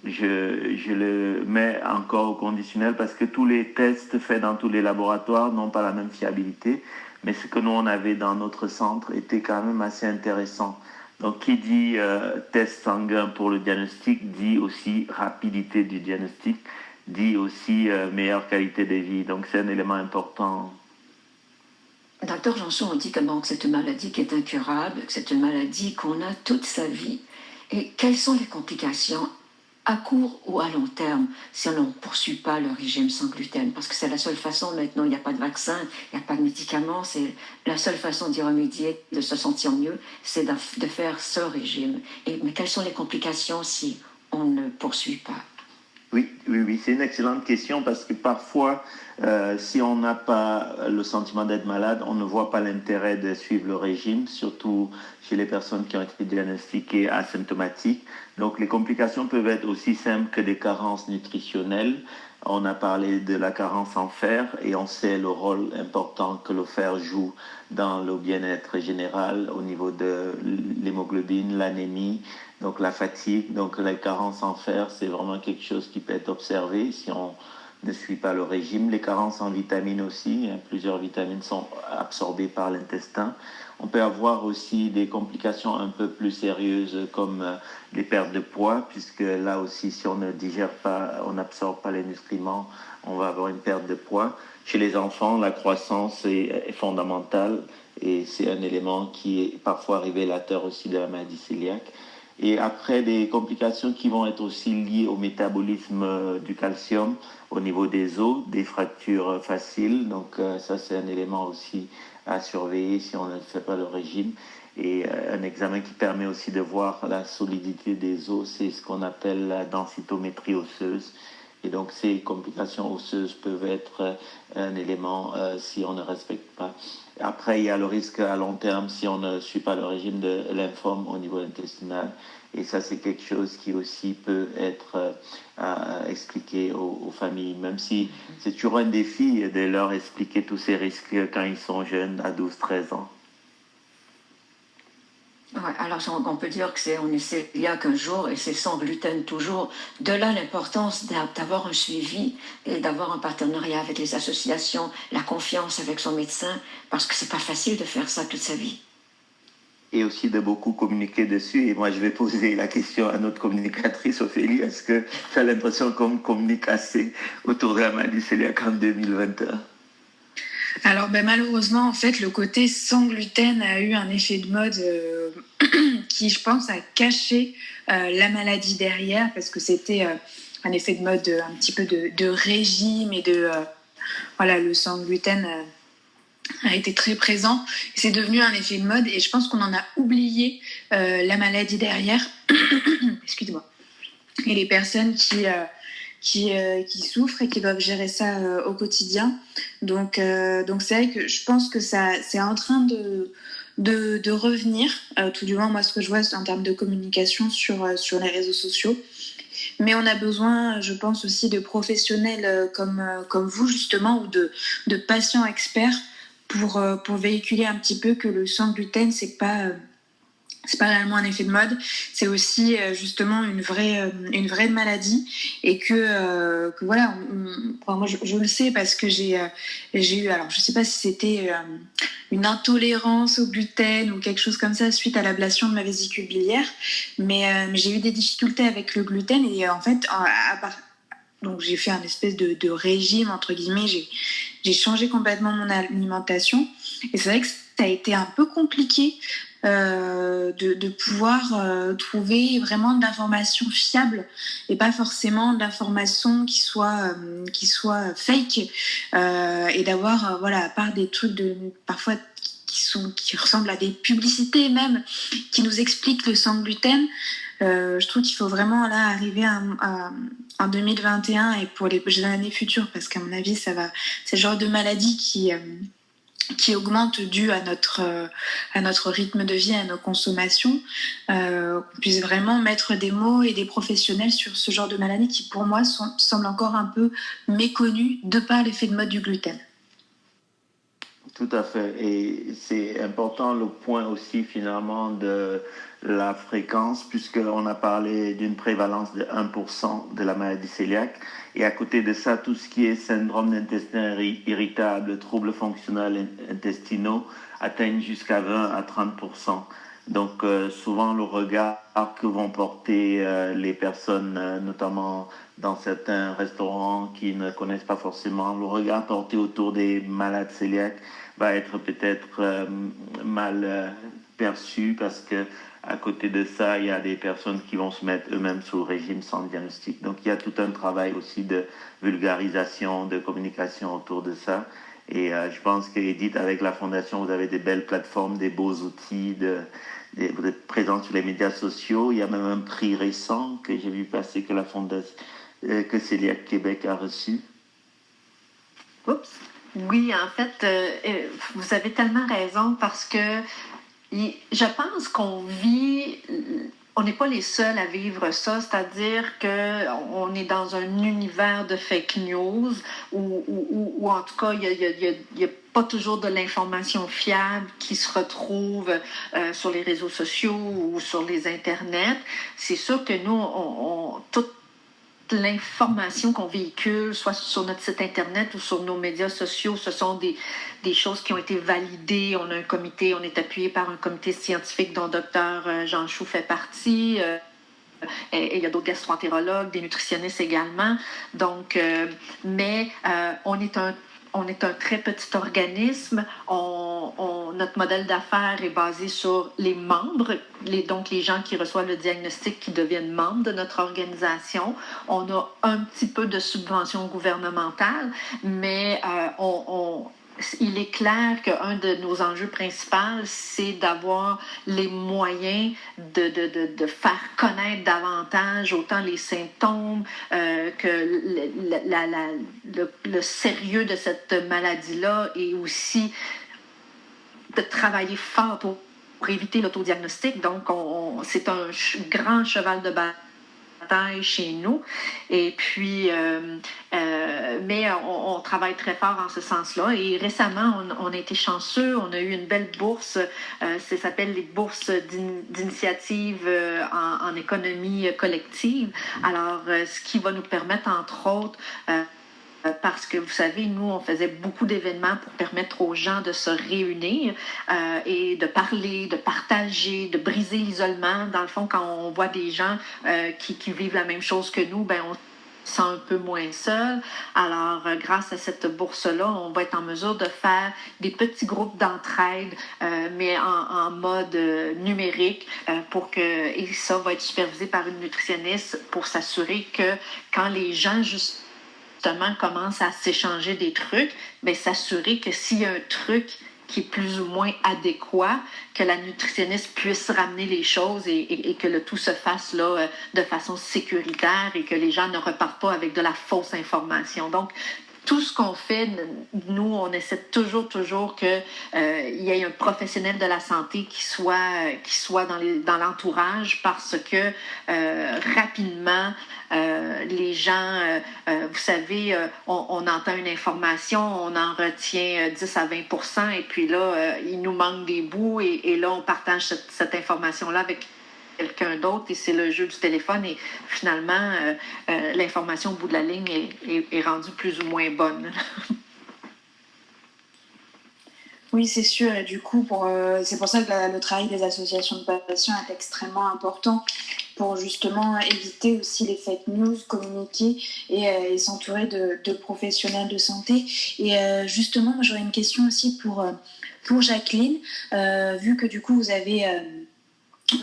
Je le mets encore au conditionnel parce que tous les tests faits dans tous les laboratoires n'ont pas la même fiabilité, mais ce que nous on avait dans notre centre était quand même assez intéressant. Donc qui dit test sanguin pour le diagnostic dit aussi rapidité du diagnostic, dit aussi meilleure qualité de vie. Donc c'est un élément important. Docteur Janson, on dit que c'est une maladie qui est incurable, que c'est une maladie qu'on a toute sa vie. Et quelles sont les complications à court ou à long terme si on ne poursuit pas le régime sans gluten? Parce que c'est la seule façon maintenant, il n'y a pas de vaccin, il n'y a pas de médicaments, c'est la seule façon d'y remédier, de se sentir mieux, c'est de faire ce régime. Mais quelles sont les complications si on ne poursuit pas? Oui, c'est une excellente question parce que parfois, si on n'a pas le sentiment d'être malade, on ne voit pas l'intérêt de suivre le régime, surtout chez les personnes qui ont été diagnostiquées asymptomatiques. Donc, les complications peuvent être aussi simples que des carences nutritionnelles. On a parlé de la carence en fer et on sait le rôle important que le fer joue dans le bien-être général au niveau de l'hémoglobine, l'anémie, donc la fatigue. Donc la carence en fer, c'est vraiment quelque chose qui peut être observé si on ne suit pas le régime. Les carences en vitamines aussi, hein, plusieurs vitamines sont absorbées par l'intestin. On peut avoir aussi des complications un peu plus sérieuses comme les pertes de poids, puisque là aussi, si on ne digère pas, on n'absorbe pas les nutriments, on va avoir une perte de poids. Chez les enfants, la croissance est fondamentale et c'est un élément qui est parfois révélateur aussi de la maladie cœliaque. Et après, des complications qui vont être aussi liées au métabolisme du calcium au niveau des os, des fractures faciles. Donc ça, c'est un élément aussi à surveiller si on ne fait pas le régime. Et un examen qui permet aussi de voir la solidité des os, c'est ce qu'on appelle la densitométrie osseuse. Et donc ces complications osseuses peuvent être un élément si on ne respecte pas. Après, il y a le risque à long terme si on ne suit pas le régime de lymphome au niveau intestinal. Et ça, c'est quelque chose qui aussi peut être expliqué aux familles, même si c'est toujours un défi de leur expliquer tous ces risques quand ils sont jeunes, à 12-13 ans. Ouais, alors on peut dire que on est cœliaque un jour et c'est sans gluten toujours. De là l'importance d'avoir un suivi et d'avoir un partenariat avec les associations, la confiance avec son médecin, parce que c'est pas facile de faire ça toute sa vie. Et aussi de beaucoup communiquer dessus. Et moi, je vais poser la question à notre communicatrice, Ophélie. Est-ce que tu as l'impression qu'on communique assez autour de la maladie cœliaque en 2021? Alors malheureusement, en fait, le côté sans gluten a eu un effet de mode qui, je pense, a caché la maladie derrière, parce que c'était un effet de mode un petit peu de régime et voilà, le sans gluten a été très présent. C'est devenu un effet de mode et je pense qu'on en a oublié la maladie derrière. Excusez-moi. Et les personnes qui souffrent et qui doivent gérer ça au quotidien. Donc c'est vrai que je pense que c'est en train de revenir, tout du moins moi ce que je vois en termes de communication sur les réseaux sociaux. Mais on a besoin, je pense aussi, de professionnels comme vous justement, ou de patients experts pour véhiculer un petit peu que le sans gluten, c'est pas réellement un effet de mode, c'est aussi justement une vraie maladie, et que voilà, moi je le sais parce que j'ai eu, alors je sais pas si c'était une intolérance au gluten ou quelque chose comme ça suite à l'ablation de ma vésicule biliaire, mais j'ai eu des difficultés avec le gluten et en fait donc j'ai fait un espèce de régime entre guillemets, j'ai changé complètement mon alimentation et c'est vrai que ça a été un peu compliqué de pouvoir trouver vraiment de l'information fiable et pas forcément de l'information qui soit fake, et d'avoir voilà, à part des trucs parfois qui ressemblent à des publicités même qui nous expliquent le sans gluten. Je trouve qu'il faut vraiment là arriver en 2021 et pour les années futures, parce qu'à mon avis c'est le genre de maladie qui augmente dû à notre rythme de vie, à nos consommations, qu'on puisse vraiment mettre des mots et des professionnels sur ce genre de maladies qui pour moi semblent encore un peu méconnues de par l'effet de mode du gluten. Tout à fait. Et c'est important le point aussi finalement de la fréquence, puisqu'on a parlé d'une prévalence de 1% de la maladie cœliaque. Et à côté de ça, tout ce qui est syndrome d'intestin irritable, troubles fonctionnels intestinaux atteignent jusqu'à 20 à 30%. Donc souvent le regard que vont porter les personnes, notamment dans certains restaurants qui ne connaissent pas forcément, le regard porté autour des malades cœliaques va être peut-être mal perçu, parce que à côté de ça, il y a des personnes qui vont se mettre eux-mêmes sous le régime sans diagnostic. Donc il y a tout un travail aussi de vulgarisation, de communication autour de ça. Et je pense qu'Edith, avec la Fondation, vous avez des belles plateformes, des beaux outils, vous êtes présente sur les médias sociaux. Il y a même un prix récent que j'ai vu passer que la que Celiac Québec a reçu? Oups. Oui, en fait, vous avez tellement raison parce que je pense qu'on vit, on n'est pas les seuls à vivre ça, c'est-à-dire qu'on est dans un univers de fake news où en tout cas, il y a pas toujours de l'information fiable qui se retrouve sur les réseaux sociaux ou sur les internets. C'est sûr que nous, toute l'information qu'on véhicule, soit sur notre site Internet ou sur nos médias sociaux, ce sont des choses qui ont été validées. On a un comité, on est appuyé par un comité scientifique dont Dr Jean Chou fait partie. Et il y a d'autres gastro-entérologues, des nutritionnistes également. Donc, on est un très petit organisme. Notre modèle d'affaires est basé sur les membres, donc les gens qui reçoivent le diagnostic qui deviennent membres de notre organisation. On a un petit peu de subvention gouvernementale, mais il est clair qu'un de nos enjeux principaux, c'est d'avoir les moyens de faire connaître davantage autant les symptômes que le sérieux de cette maladie-là et aussi de travailler fort pour éviter l'autodiagnostic. Donc, c'est un grand cheval de bataille chez nous. Et puis, mais on travaille très fort en ce sens-là. Et récemment, on a été chanceux. On a eu une belle bourse. Ça s'appelle les bourses d'initiative en économie collective. Alors, ce qui va nous permettre, entre autres, parce que vous savez, nous, on faisait beaucoup d'événements pour permettre aux gens de se réunir et de parler, de partager, de briser l'isolement. Dans le fond, quand on voit des gens qui vivent la même chose que nous, ben on se sent un peu moins seul. Alors, grâce à cette bourse-là, on va être en mesure de faire des petits groupes d'entraide, mais en mode numérique, et ça va être supervisé par une nutritionniste pour s'assurer que quand les gens justement commence à s'échanger des trucs, bien, s'assurer que s'il y a un truc qui est plus ou moins adéquat, que la nutritionniste puisse ramener les choses et que le tout se fasse là, de façon sécuritaire et que les gens ne repartent pas avec de la fausse information. Donc, tout ce qu'on fait, nous, on essaie toujours qu'il y ait un professionnel de la santé qui soit dans l'entourage parce que rapidement, les gens, vous savez, on entend une information, on en retient 10 à 20 et puis là, il nous manque des bouts et là, on partage cette information-là avec quelqu'un d'autre et c'est le jeu du téléphone et finalement, l'information au bout de la ligne est rendue plus ou moins bonne. Oui, c'est sûr. Et du coup, c'est pour ça que le travail des associations de patients est extrêmement important pour justement éviter aussi les fake news, communiquer et s'entourer de professionnels de santé. Et justement, moi, j'aurais une question aussi pour Jacqueline. Vu que du coup, vous avez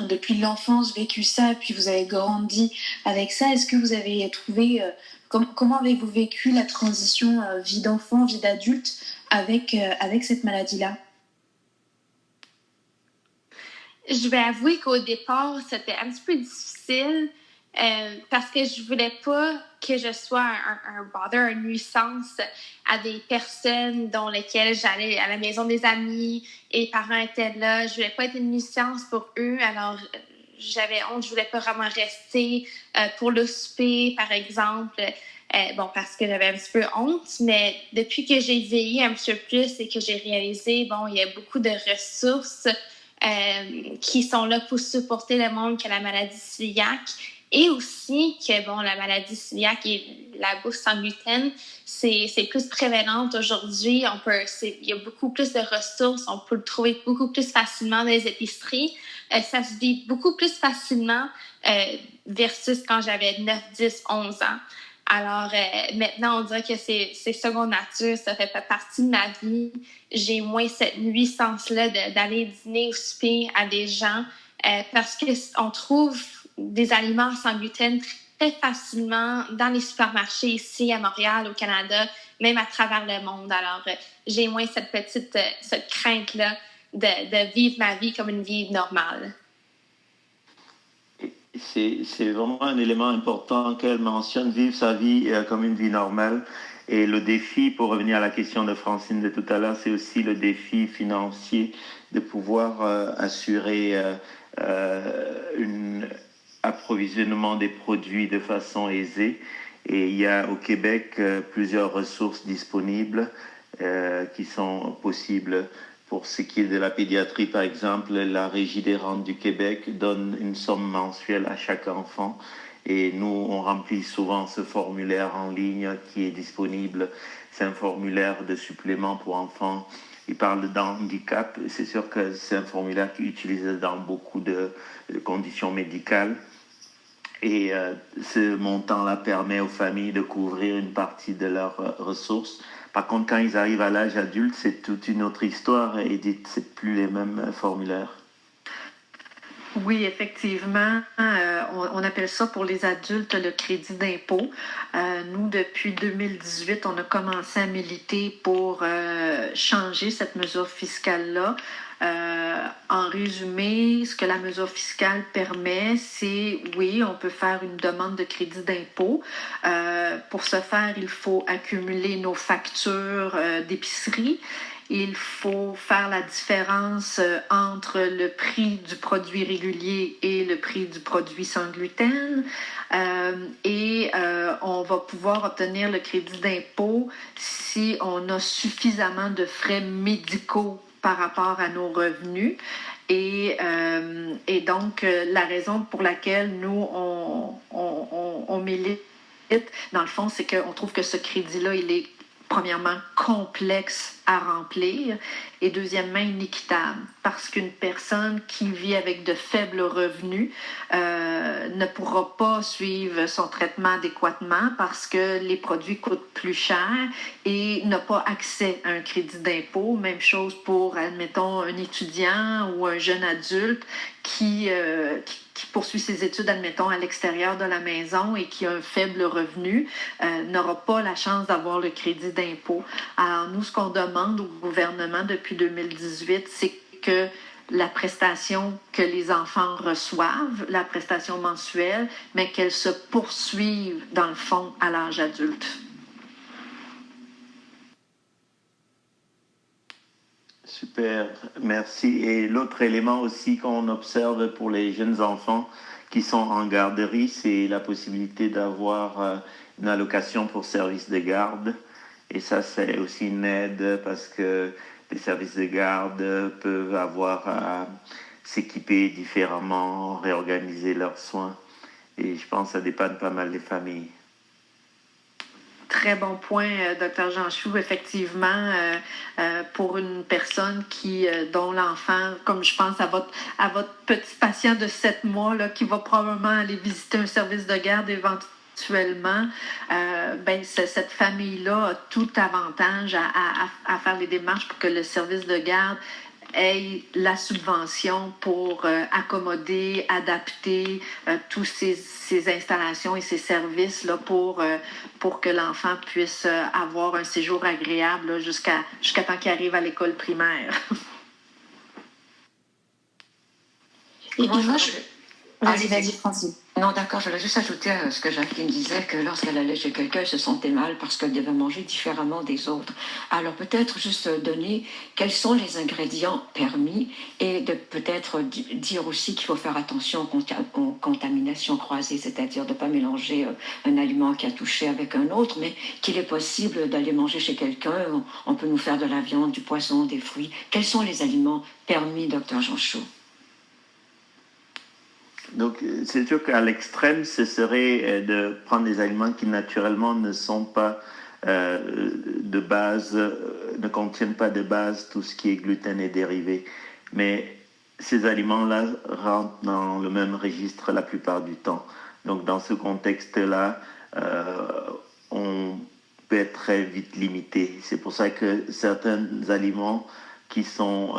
depuis l'enfance vécu ça, puis vous avez grandi avec ça, est-ce que vous avez trouvé... comment avez-vous vécu la transition vie d'enfant, vie d'adulte avec cette maladie-là? Je vais avouer qu'au départ, c'était un petit peu difficile parce que je voulais pas que je sois un bother, une nuisance à des personnes dont lesquelles j'allais à la maison des amis et les parents étaient là. Je voulais pas être une nuisance pour eux, alors j'avais honte, je voulais pas vraiment rester pour le souper, par exemple. Parce que j'avais un petit peu honte, mais depuis que j'ai vieilli un petit peu plus et que j'ai réalisé, il y a beaucoup de ressources qui sont là pour supporter le monde qui a la maladie cœliaque et aussi que, la maladie cœliaque et la bourse sans gluten, c'est plus prévalente aujourd'hui. Il y a beaucoup plus de ressources, on peut le trouver beaucoup plus facilement dans les épiceries. Ça se vit beaucoup plus facilement versus quand j'avais 9, 10, 11 ans. Alors, maintenant, on dirait que c'est seconde nature, ça fait partie de ma vie. J'ai moins cette nuisance-là d'aller dîner ou souper à des gens parce qu'on trouve des aliments sans gluten très facilement dans les supermarchés ici à Montréal, au Canada, même à travers le monde. Alors, j'ai moins cette crainte-là de vivre ma vie comme une vie normale. C'est vraiment un élément important qu'elle mentionne, vivre sa vie comme une vie normale. Et le défi, pour revenir à la question de Francine de tout à l'heure, c'est aussi le défi financier de pouvoir assurer un approvisionnement des produits de façon aisée. Et il y a au Québec plusieurs ressources disponibles qui sont possibles. Pour ce qui est de la pédiatrie, par exemple, la Régie des rentes du Québec donne une somme mensuelle à chaque enfant. Et nous, on remplit souvent ce formulaire en ligne qui est disponible. C'est un formulaire de supplément pour enfants. Il parle d'handicap. C'est sûr que c'est un formulaire qui est utilisé dans beaucoup de conditions médicales. Et ce montant-là permet aux familles de couvrir une partie de leurs ressources. Par contre, quand ils arrivent à l'âge adulte, c'est toute une autre histoire et c'est plus les mêmes formulaires. Oui, effectivement, on appelle ça pour les adultes le crédit d'impôt. Nous, depuis 2018, on a commencé à militer pour changer cette mesure fiscale-là. En résumé, ce que la mesure fiscale permet, c'est, oui, on peut faire une demande de crédit d'impôt. Pour ce faire, il faut accumuler nos factures d'épicerie. Il faut faire la différence entre le prix du produit régulier et le prix du produit sans gluten. On va pouvoir obtenir le crédit d'impôt si on a suffisamment de frais médicaux par rapport à nos revenus. Et donc, la raison pour laquelle nous, on milite, dans le fond, c'est qu'on trouve que ce crédit-là, il est premièrement complexe à remplir et deuxièmement inéquitable parce qu'une personne qui vit avec de faibles revenus ne pourra pas suivre son traitement adéquatement parce que les produits coûtent plus cher et n'a pas accès à un crédit d'impôt. Même chose pour, admettons, un étudiant ou un jeune adulte qui poursuit ses études, admettons, à l'extérieur de la maison et qui a un faible revenu, n'aura pas la chance d'avoir le crédit d'impôt. Alors, nous, ce qu'on demande au gouvernement depuis 2018, c'est que la prestation que les enfants reçoivent, la prestation mensuelle, mais qu'elle se poursuive, dans le fond, à l'âge adulte. Super, merci. Et l'autre élément aussi qu'on observe pour les jeunes enfants qui sont en garderie, c'est la possibilité d'avoir une allocation pour service de garde. Et ça, c'est aussi une aide parce que les services de garde peuvent avoir à s'équiper différemment, réorganiser leurs soins. Et je pense que ça dépanne pas mal les familles. Très bon point, Dr. Jean-Chou. Effectivement, pour une personne dont l'enfant, comme je pense à votre petit patient de 7 mois, là, qui va probablement aller visiter un service de garde éventuellement, cette famille-là a tout avantage à faire les démarches pour que le service de garde ait la subvention pour accommoder, adapter tous ces installations et ces services-là pour que l'enfant puisse avoir un séjour agréable là, jusqu'à temps qu'il arrive à l'école primaire. Vas-y, Francine. Non, d'accord, je voulais juste ajouter à ce que Jacqueline disait, que lorsqu'elle allait chez quelqu'un, elle se sentait mal parce qu'elle devait manger différemment des autres. Alors peut-être juste donner quels sont les ingrédients permis et de peut-être dire aussi qu'il faut faire attention aux contaminations croisées, c'est-à-dire de ne pas mélanger un aliment qui a touché avec un autre, mais qu'il est possible d'aller manger chez quelqu'un. On peut nous faire de la viande, du poisson, des fruits. Quels sont les aliments permis, Dr. Jean-Chou? Donc, c'est sûr qu'à l'extrême, ce serait de prendre des aliments qui naturellement ne sont pas de base, ne contiennent pas de base tout ce qui est gluten et dérivé. Mais ces aliments-là rentrent dans le même registre la plupart du temps. Donc, dans ce contexte-là, on peut être très vite limité. C'est pour ça que certains aliments qui sont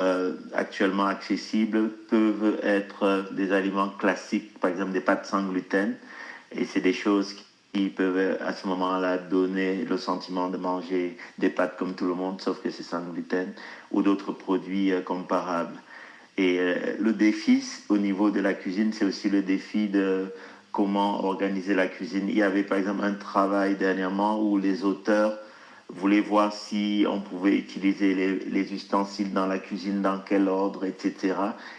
actuellement accessibles peuvent être des aliments classiques, par exemple des pâtes sans gluten. Et c'est des choses qui peuvent à ce moment-là donner le sentiment de manger des pâtes comme tout le monde, sauf que c'est sans gluten, ou d'autres produits comparables. Et le défi au niveau de la cuisine, c'est aussi le défi de comment organiser la cuisine. Il y avait par exemple un travail dernièrement où les auteurs voulaient voir si on pouvait utiliser les ustensiles dans la cuisine, dans quel ordre, etc.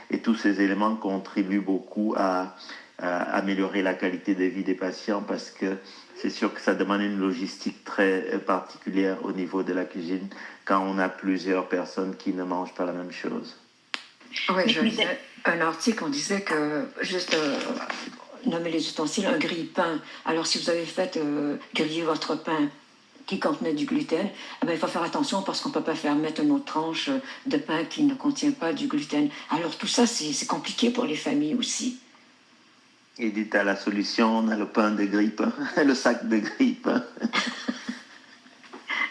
Et tous ces éléments contribuent beaucoup à améliorer la qualité de vie des patients parce que c'est sûr que ça demande une logistique très particulière au niveau de la cuisine quand on a plusieurs personnes qui ne mangent pas la même chose. Oui, je lisais un article, on disait que juste nommer les ustensiles un grille-pain. Alors si vous avez fait griller votre pain qui contenait du gluten, eh bien, il faut faire attention parce qu'on ne peut pas faire mettre une autre tranche de pain qui ne contient pas du gluten. Alors tout ça, c'est compliqué pour les familles aussi. Edith a la solution, on a le pain de grille-pain, le sac de grille-pain.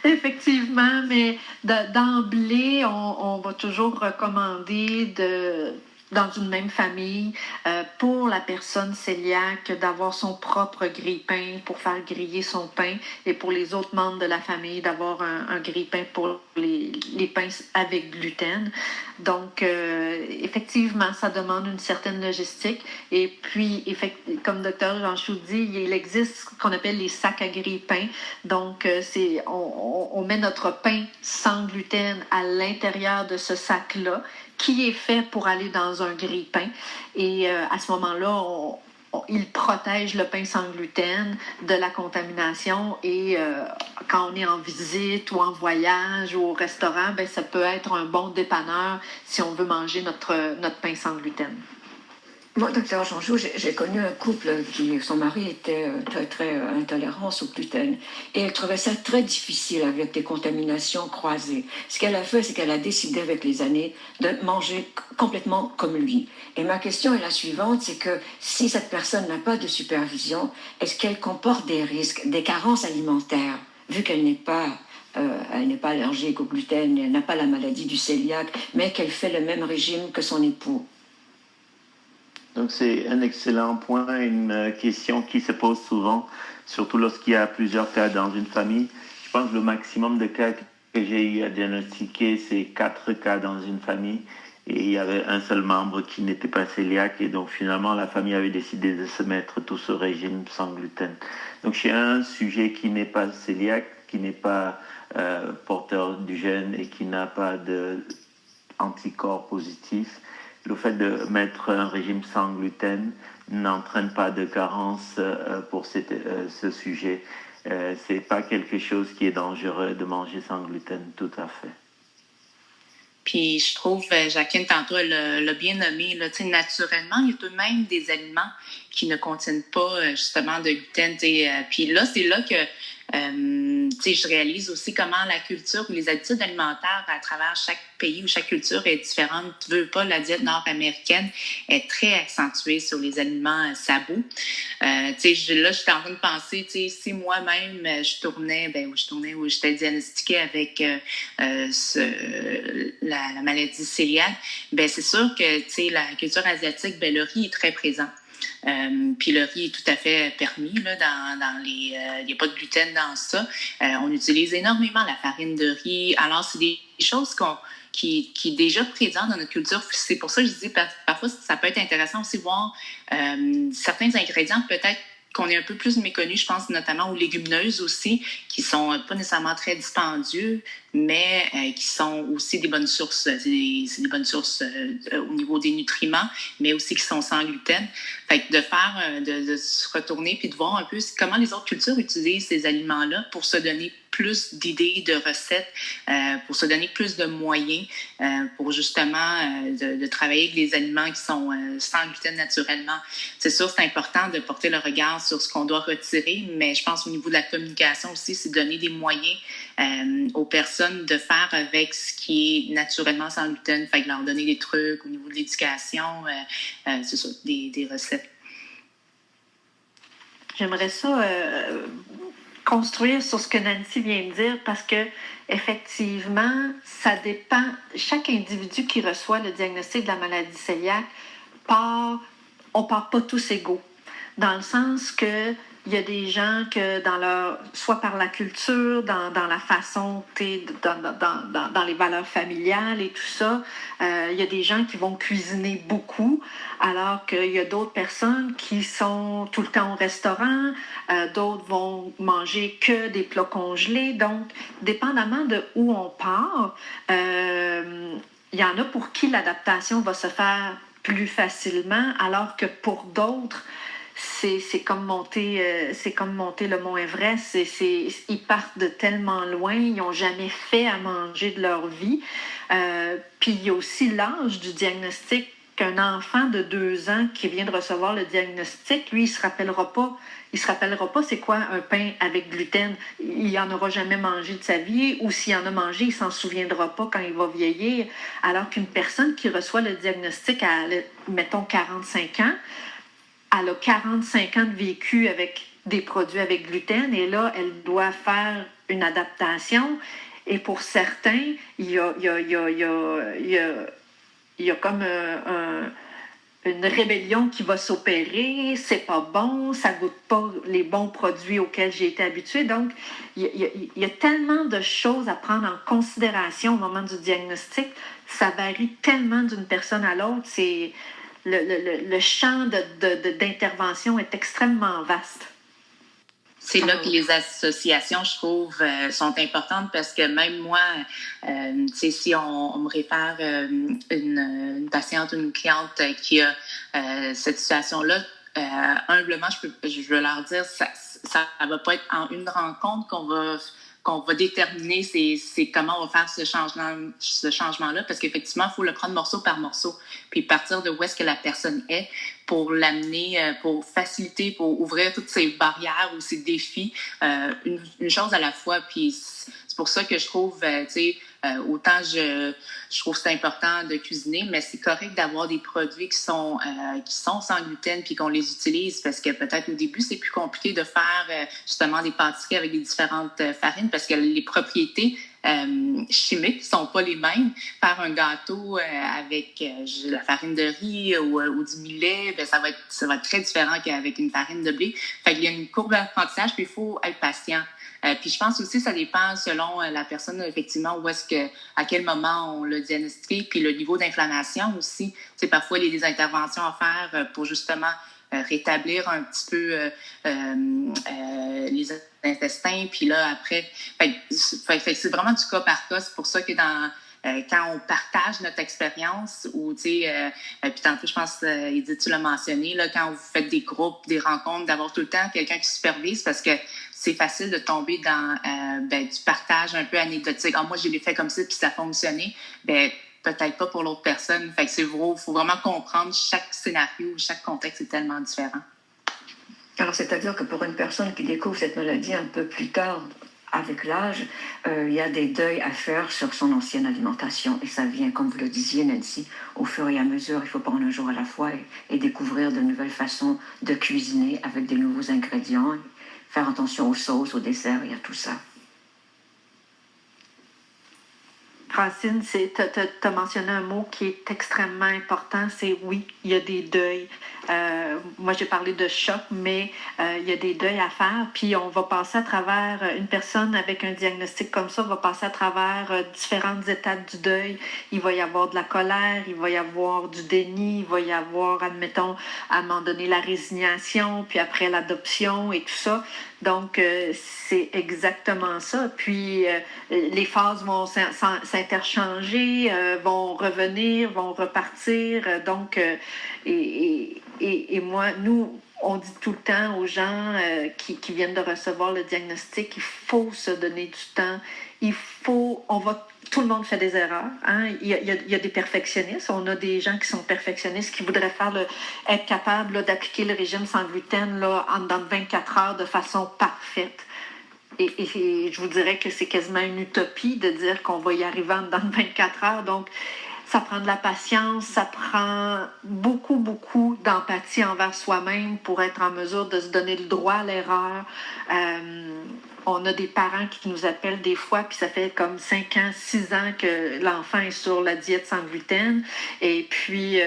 Effectivement, mais d'emblée, on va toujours recommander dans une même famille, pour la personne cœliaque, d'avoir son propre grille-pain pour faire griller son pain et pour les autres membres de la famille, d'avoir un grille-pain pour les pains avec gluten. Donc, effectivement, ça demande une certaine logistique. Et puis, comme Dr. Jean Chou dit, il existe ce qu'on appelle les sacs à grille-pain. Donc, on met notre pain sans gluten à l'intérieur de ce sac-là, qui est fait pour aller dans un grille-pain. Et à ce moment-là, il protège le pain sans gluten de la contamination. Et quand on est en visite ou en voyage ou au restaurant, ben, ça peut être un bon dépanneur si on veut manger notre pain sans gluten. Moi, docteur Jean-Jou, j'ai connu un couple qui, son mari était très intolérant au gluten. Et elle trouvait ça très difficile avec des contaminations croisées. Ce qu'elle a fait, c'est qu'elle a décidé avec les années de manger complètement comme lui. Et ma question est la suivante, c'est que si cette personne n'a pas de supervision, est-ce qu'elle comporte des risques, des carences alimentaires, vu qu'elle n'est pas allergique au gluten, elle n'a pas la maladie du cœliaque, mais qu'elle fait le même régime que son époux? Donc c'est un excellent point, une question qui se pose souvent, surtout lorsqu'il y a plusieurs cas dans une famille. Je pense que le maximum de cas que j'ai eu à diagnostiquer, c'est 4 cas dans une famille. Et il y avait un seul membre qui n'était pas cœliaque. Et donc finalement, la famille avait décidé de se mettre tout ce régime sans gluten. Donc chez un sujet qui n'est pas cœliaque, qui n'est pas porteur du gène et qui n'a pas d'anticorps positifs, le fait de mettre un régime sans gluten n'entraîne pas de carence pour ce sujet. C'est pas quelque chose qui est dangereux de manger sans gluten, tout à fait. Puis je trouve, Jacqueline, tantôt, elle l'a bien nommé, là, naturellement, il y a tout de même des aliments qui ne contiennent pas justement de gluten. Puis là, c'est là que je réalise aussi comment la culture ou les habitudes alimentaires à travers chaque pays ou chaque culture est différente. Tu veux pas, la diète nord-américaine est très accentuée sur les aliments sabou. Là, j'étais en train de penser, si moi-même je tournais où j'étais diagnostiquée avec la maladie cœliaque, ben c'est sûr que la culture asiatique, ben le riz est très présent. Puis le riz est tout à fait permis là, dans les. Il n'y a pas de gluten dans ça. On utilise énormément la farine de riz. Alors, c'est des choses qui est déjà présent dans notre culture. C'est pour ça que je dis parfois ça peut être intéressant aussi de voir certains ingrédients peut-être qu'on est un peu plus méconnus, je pense notamment aux légumineuses aussi, qui sont pas nécessairement très dispendieux, mais qui sont aussi des bonnes sources. C'est des bonnes sources au niveau des nutriments, mais aussi qui sont sans gluten. Fait que de se retourner puis de voir un peu comment les autres cultures utilisent ces aliments-là pour se donner plus d'idées, de recettes, pour se donner plus de moyens pour justement de travailler avec des aliments qui sont sans gluten naturellement. C'est sûr, c'est important de porter le regard sur ce qu'on doit retirer, mais je pense au niveau de la communication aussi, c'est donner des moyens aux personnes de faire avec ce qui est naturellement sans gluten, fait que leur donner des trucs au niveau de l'éducation, c'est ça, des recettes. J'aimerais ça construire sur ce que Nancy vient de dire parce que effectivement, ça dépend. Chaque individu qui reçoit le diagnostic de la maladie cœliaque on part pas tous égaux. Dans le sens que il y a des gens que soit par la culture, dans la façon, dans les valeurs familiales et tout ça, il y a des gens qui vont cuisiner beaucoup, alors qu'il y a d'autres personnes qui sont tout le temps au restaurant, d'autres vont manger que des plats congelés. Donc, dépendamment de où on part, il y en a pour qui l'adaptation va se faire plus facilement, alors que pour d'autres, c'est comme monter le mont Everest. Ils partent de tellement loin, ils n'ont jamais fait à manger de leur vie. Puis il y a aussi l'âge du diagnostic. Qu'un enfant de 2 ans qui vient de recevoir le diagnostic, lui, il se rappellera pas c'est quoi un pain avec gluten. Il n'en aura jamais mangé de sa vie, ou s'il en a mangé, il s'en souviendra pas quand il va vieillir. Alors qu'une personne qui reçoit le diagnostic à, mettons, 45 ans, elle a 45 ans de vécu avec des produits avec gluten, et là, elle doit faire une adaptation. Et pour certains, il y a comme une rébellion qui va s'opérer, c'est pas bon, ça goûte pas les bons produits auxquels j'ai été habituée. Donc, il y a tellement de choses à prendre en considération au moment du diagnostic. Ça varie tellement d'une personne à l'autre. C'est le champ d'intervention est extrêmement vaste. C'est là que les associations, je trouve, sont importantes parce que même moi, si on me réfère une patiente ou une cliente qui a cette situation-là, humblement, je veux leur dire, ça va pas être en une rencontre qu'on va déterminer c'est comment on va faire ce changement-là, parce qu'effectivement, il faut le prendre morceau par morceau, puis partir de où est-ce que la personne est pour l'amener, pour faciliter, pour ouvrir toutes ces barrières ou ces défis, une chose à la fois. Puis c'est pour ça que je trouve, autant je trouve que c'est important de cuisiner, mais c'est correct d'avoir des produits qui sont sans gluten puis qu'on les utilise, parce que peut-être au début, c'est plus compliqué de faire justement des pâtisseries avec des différentes farines, parce que les propriétés chimiques sont pas les mêmes. Faire un gâteau avec la farine de riz ou du millet, ça va être très différent qu'avec une farine de blé. Fait qu'il y a une courbe d'apprentissage, puis il faut être patient. Puis je pense aussi que ça dépend selon la personne, effectivement, à quel moment on l'a diagnostiqué, puis le niveau d'inflammation aussi. Parfois, il y a des interventions à faire pour justement rétablir un petit peu les intestins. Puis là, après, c'est vraiment du cas par cas. C'est pour ça que quand on partage notre expérience, ou puis tantôt, je pense, Edith, tu l'as mentionné, là, quand vous faites des groupes, des rencontres, d'avoir tout le temps quelqu'un qui supervise, parce que c'est facile de tomber dans du partage un peu anecdotique. Ah, moi, je l'ai fait comme ça, puis ça a fonctionné. Peut-être pas pour l'autre personne. Fait que il faut vraiment comprendre chaque scénario, chaque contexte est tellement différent. Alors, c'est-à-dire que pour une personne qui découvre cette maladie un peu plus tard, avec l'âge, il y a des deuils à faire sur son ancienne alimentation. Et ça vient, comme vous le disiez, Nancy, au fur et à mesure. Il faut prendre un jour à la fois et découvrir de nouvelles façons de cuisiner avec des nouveaux ingrédients. Faire attention aux sauces, aux desserts et à tout ça. Francine, tu as mentionné un mot qui est extrêmement important, c'est oui, il y a des deuils. Moi, j'ai parlé de choc, mais il y a des deuils à faire. Puis on va passer à travers, une personne avec un diagnostic comme ça va passer à travers différentes étapes du deuil. Il va y avoir de la colère, il va y avoir du déni, il va y avoir, admettons, à un moment donné, la résignation, puis après l'adoption et tout ça. Donc, c'est exactement ça. Puis, les phases vont s'interchanger, vont revenir, vont repartir. Donc, et moi, nous, on dit tout le temps aux gens qui viennent de recevoir le diagnostic, il faut se donner du temps. Tout le monde fait des erreurs. Hein? Il y a des perfectionnistes. On a des gens qui sont perfectionnistes qui voudraient être capables d'appliquer le régime sans gluten dans 24 heures de façon parfaite. Et je vous dirais que c'est quasiment une utopie de dire qu'on va y arriver dans 24 heures. Donc, ça prend de la patience, ça prend beaucoup, beaucoup d'empathie envers soi-même pour être en mesure de se donner le droit à l'erreur. On a des parents qui nous appellent des fois, puis ça fait comme 5 ans, 6 ans que l'enfant est sur la diète sans gluten. Et puis,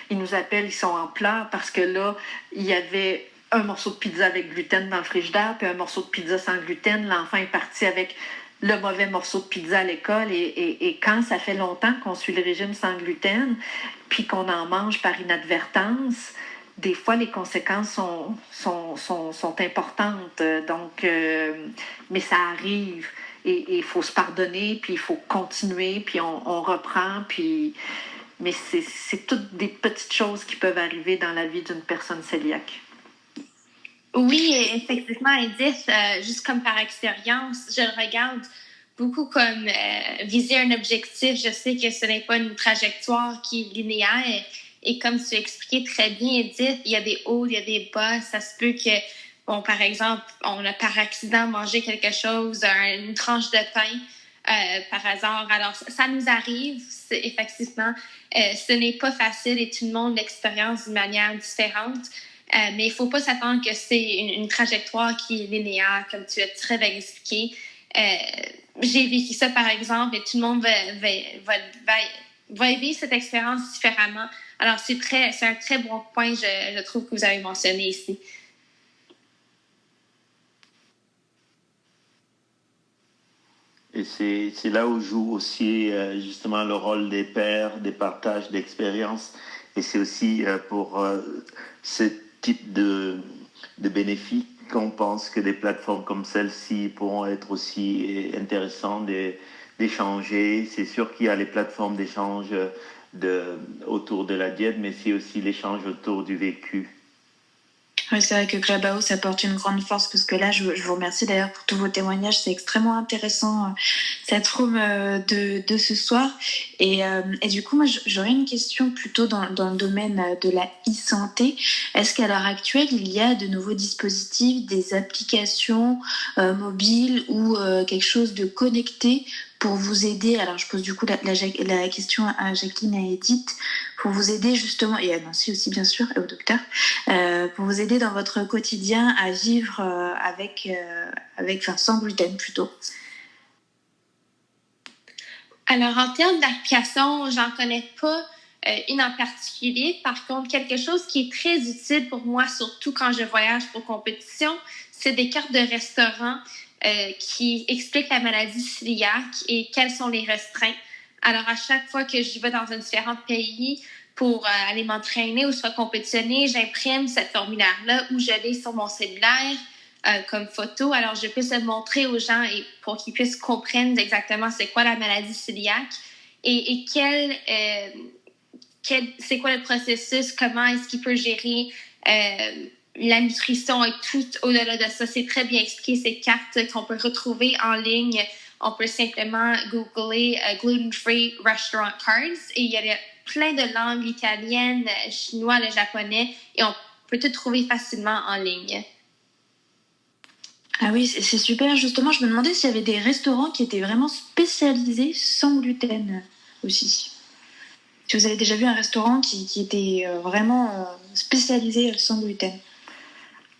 ils nous appellent, ils sont en pleurs parce que là, il y avait un morceau de pizza avec gluten dans le frigidaire, puis un morceau de pizza sans gluten. L'enfant est parti avec le mauvais morceau de pizza à l'école. Et quand ça fait longtemps qu'on suit le régime sans gluten, puis qu'on en mange par inadvertance, des fois, les conséquences sont importantes. Donc, mais ça arrive. Et il faut se pardonner, puis il faut continuer, puis on reprend. Mais c'est toutes des petites choses qui peuvent arriver dans la vie d'une personne cœliaque. Oui, effectivement, Edith, juste comme par expérience, je le regarde beaucoup comme viser un objectif. Je sais que ce n'est pas une trajectoire qui est linéaire. Et comme tu expliquais très bien, Edith, il y a des hauts, il y a des bas. Ça se peut que, bon, par exemple, on a par accident mangé quelque chose, une tranche de pain par hasard. Alors, ça nous arrive, effectivement. Ce n'est pas facile et tout le monde l'expérience d'une manière différente. Mais il ne faut pas s'attendre que c'est une trajectoire qui est linéaire, comme tu as très bien expliqué. J'ai vécu ça, par exemple, et tout le monde va vivre cette expérience différemment. Alors, c'est un très bon point, je trouve, que vous avez mentionné ici. Et c'est là où joue aussi justement le rôle des pairs, des partages d'expériences. Et c'est aussi pour ce type de bénéfices qu'on pense que des plateformes comme celle-ci pourront être aussi intéressantes d'échanger. C'est sûr qu'il y a les plateformes d'échange autour de la diète, mais c'est aussi l'échange autour du vécu. Oui, c'est vrai que Clubhouse apporte une grande force parce que là, je vous remercie d'ailleurs pour tous vos témoignages. C'est extrêmement intéressant cette room de ce soir. Et du coup, moi, j'aurais une question plutôt dans le domaine de la e-santé. Est-ce qu'à l'heure actuelle, il y a de nouveaux dispositifs, des applications mobiles ou quelque chose de connecté pour vous aider? Alors, je pose du coup la question à Jacqueline et à Edith, pour vous aider justement, et à Nancy aussi bien sûr, et au docteur, pour vous aider dans votre quotidien à vivre sans gluten plutôt. Alors, en termes d'application, j'en connais pas une en particulier. Par contre, quelque chose qui est très utile pour moi, surtout quand je voyage pour compétition, c'est des cartes de restaurants qui expliquent la maladie cœliaque et quels sont les restreints. Alors, à chaque fois que je vais dans un différent pays pour aller m'entraîner ou soit compétitionner, j'imprime cette formulaire-là ou je l'ai sur mon cellulaire comme photo. Alors, je peux le montrer aux gens et pour qu'ils puissent comprendre exactement c'est quoi la maladie cœliaque et c'est quoi le processus, comment est-ce qu'il peut gérer la nutrition et tout au-delà de ça. C'est très bien expliqué, ces cartes qu'on peut retrouver en ligne. On peut simplement googler gluten-free restaurant cards et il y a plein de langues italiennes, chinois, le japonais et on peut tout trouver facilement en ligne. Ah oui, c'est super. Justement, je me demandais s'il y avait des restaurants qui étaient vraiment spécialisés sans gluten aussi. Si vous avez déjà vu un restaurant qui était vraiment spécialisé sans gluten.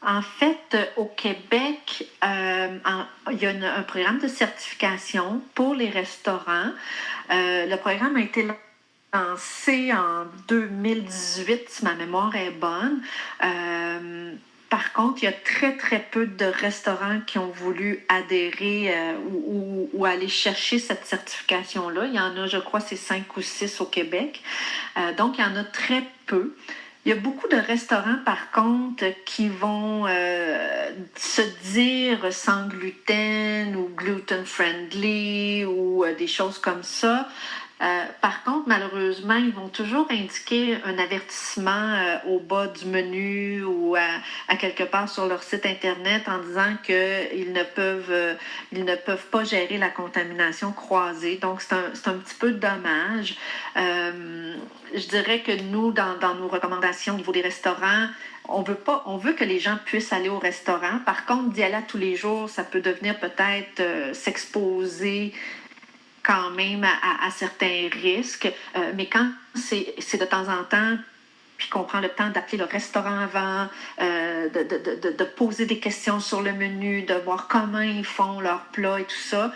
En fait, au Québec, il y a un programme de certification pour les restaurants. Le programme a été lancé en 2018, si ma mémoire est bonne. Par contre, il y a très, très peu de restaurants qui ont voulu adhérer ou aller chercher cette certification-là. Il y en a, je crois, c'est 5 ou 6 au Québec. Donc, il y en a très peu. Il y a beaucoup de restaurants, par contre, qui vont se dire sans gluten ou gluten-friendly ou des choses comme ça. Par contre, malheureusement, ils vont toujours indiquer un avertissement au bas du menu ou à quelque part sur leur site Internet en disant qu'ils ne peuvent pas gérer la contamination croisée. Donc, c'est un petit peu dommage. Je dirais que nous, dans nos recommandations au niveau des restaurants, on veut que les gens puissent aller au restaurant. Par contre, d'y aller tous les jours, ça peut devenir peut-être s'exposer quand même à certains risques. Mais quand c'est de temps en temps, puis qu'on prend le temps d'appeler le restaurant avant, de poser des questions sur le menu, de voir comment ils font leurs plats et tout ça,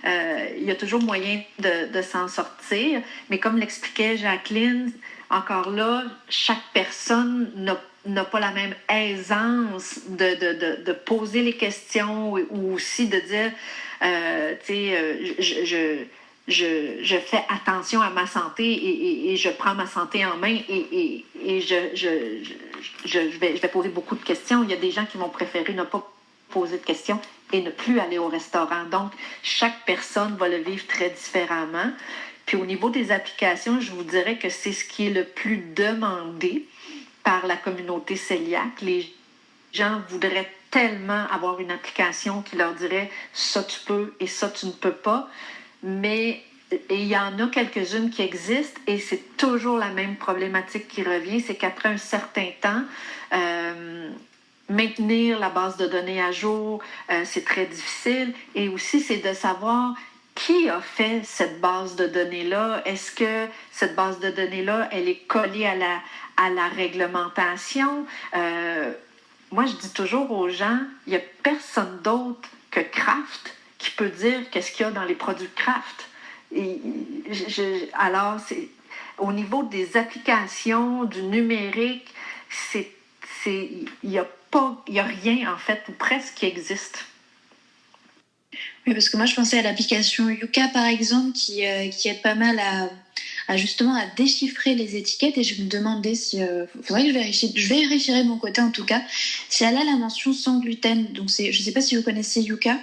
il y a toujours moyen de s'en sortir. Mais comme l'expliquait Jacqueline, encore là, chaque personne n'a n'a pas la même aisance de poser les questions ou aussi de dire, je fais attention à ma santé et je prends ma santé en main et je vais poser beaucoup de questions. Il y a des gens qui vont préférer ne pas poser de questions et ne plus aller au restaurant. Donc, chaque personne va le vivre très différemment. Puis au niveau des applications, je vous dirais que c'est ce qui est le plus demandé par la communauté cœliaque. Les gens voudraient tellement avoir une application qui leur dirait ça tu peux et ça tu ne peux pas. Mais il y en a quelques-unes qui existent et c'est toujours la même problématique qui revient, c'est qu'après un certain temps, maintenir la base de données à jour, c'est très difficile. Et aussi, c'est de savoir qui a fait cette base de données-là. Est-ce que cette base de données-là, elle est collée à la réglementation? Moi, je dis toujours aux gens, il n'y a personne d'autre que Kraft qui peut dire qu'est-ce qu'il y a dans les produits Kraft. Alors, au niveau des applications, du numérique, il n'y a rien, en fait, ou presque qui existe. Oui, parce que moi, je pensais à l'application Yuka, par exemple, qui aide pas mal à justement à déchiffrer les étiquettes, et je me demandais si... faudrait que je vérifie. Je vérifierai de mon côté, en tout cas, si elle a la mention sans gluten. Donc, je ne sais pas si vous connaissez Yuka.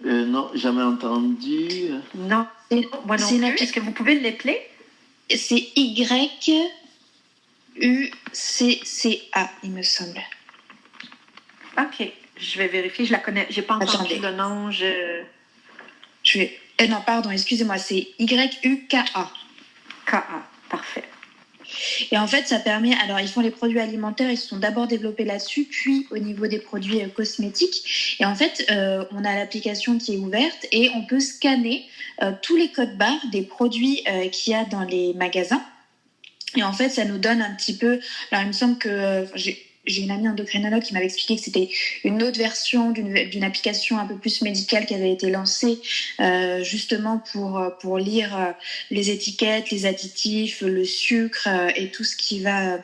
Non, jamais entendu. Non, moi non plus. Est-ce que vous pouvez l'appeler? C'est YUCCA, il me semble. OK, je vais vérifier. Je la connais. J'ai pas entendu le nom. Non, pardon, excusez-moi. C'est YUKA. KA, parfait. Et en fait, ça permet... Alors, ils font les produits alimentaires, ils se sont d'abord développés là-dessus, puis au niveau des produits cosmétiques. Et en fait, on a l'application qui est ouverte et on peut scanner tous les codes barres des produits qu'il y a dans les magasins. Et en fait, ça nous donne un petit peu... Alors, il me semble que... J'ai une amie endocrinologue qui m'avait expliqué que c'était une autre version d'une application un peu plus médicale qui avait été lancée justement pour lire les étiquettes, les additifs, le sucre et tout ce qui va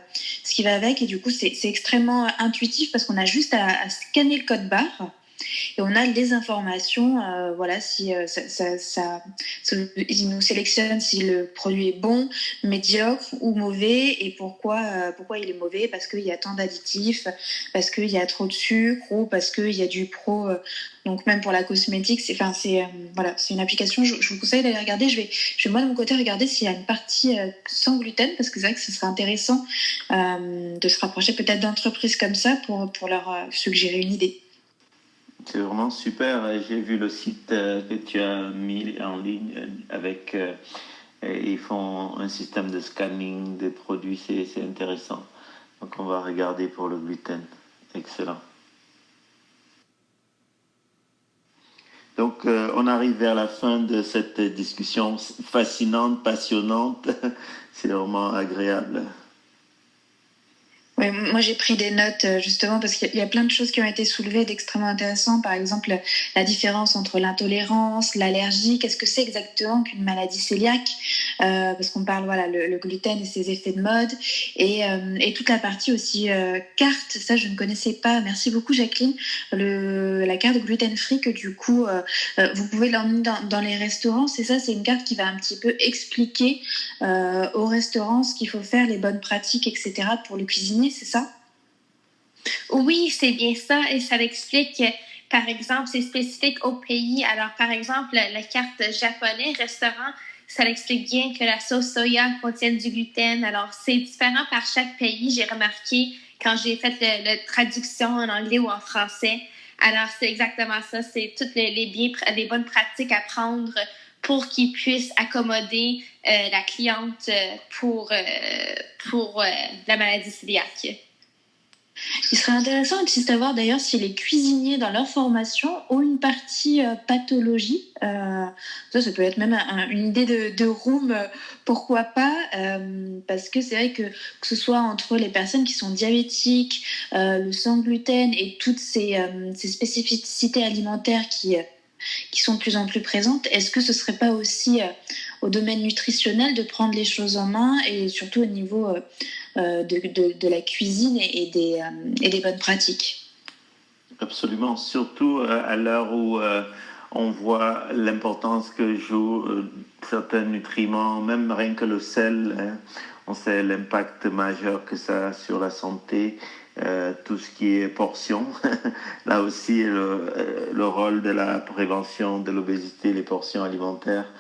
avec. Et du coup, c'est extrêmement intuitif parce qu'on a juste à scanner le code barre. Et on a les informations, voilà, si il nous sélectionne si le produit est bon, médiocre ou mauvais, et pourquoi il est mauvais, parce qu'il y a tant d'additifs, parce qu'il y a trop de sucre ou parce qu'il y a du pro. Donc même pour la cosmétique, c'est une application. Je vous conseille d'aller regarder. Je vais moi de mon côté regarder s'il y a une partie sans gluten, parce que c'est vrai que ce serait intéressant de se rapprocher peut-être d'entreprises comme ça pour leur suggérer une idée. C'est vraiment super. J'ai vu le site que tu as mis en ligne avec... ils font un système de scanning des produits. C'est intéressant. Donc, on va regarder pour le gluten. Excellent. Donc, on arrive vers la fin de cette discussion fascinante, passionnante. C'est vraiment agréable. Oui, moi j'ai pris des notes justement parce qu'il y a plein de choses qui ont été soulevées d'extrêmement intéressantes. Par exemple, la différence entre l'intolérance, l'allergie. Qu'est-ce que c'est exactement qu'une maladie cœliaque? Parce qu'on parle, voilà, le gluten et ses effets de mode. Et toute la partie aussi carte, ça je ne connaissais pas. Merci beaucoup Jacqueline. La carte gluten-free que du coup, vous pouvez l'emmener dans les restaurants. C'est ça, c'est une carte qui va un petit peu expliquer au restaurant ce qu'il faut faire, les bonnes pratiques, etc. pour le cuisinier. C'est ça? Oui, c'est bien ça. Et ça explique, par exemple, c'est spécifique au pays. Alors, par exemple, la carte japonais restaurant, ça explique bien que la sauce soya contient du gluten. Alors, c'est différent par chaque pays. J'ai remarqué quand j'ai fait la traduction en anglais ou en français. Alors, c'est exactement ça. C'est toutes les bonnes pratiques à prendre pour qu'ils puissent accommoder la cliente pour la maladie cœliaque. Il serait intéressant aussi de savoir d'ailleurs si les cuisiniers dans leur formation ont une partie pathologie. Ça peut être même une idée de room, pourquoi pas, parce que c'est vrai que ce soit entre les personnes qui sont diabétiques, le sans gluten et toutes ces spécificités alimentaires qui sont de plus en plus présentes, est-ce que ce ne serait pas aussi au domaine nutritionnel de prendre les choses en main et surtout au niveau de la cuisine et des bonnes pratiques. Absolument, surtout à l'heure où on voit l'importance que jouent certains nutriments, même rien que le sel, hein. On sait l'impact majeur que ça a sur la santé, tout ce qui est portions. Là aussi, le rôle de la prévention de l'obésité, les portions alimentaires.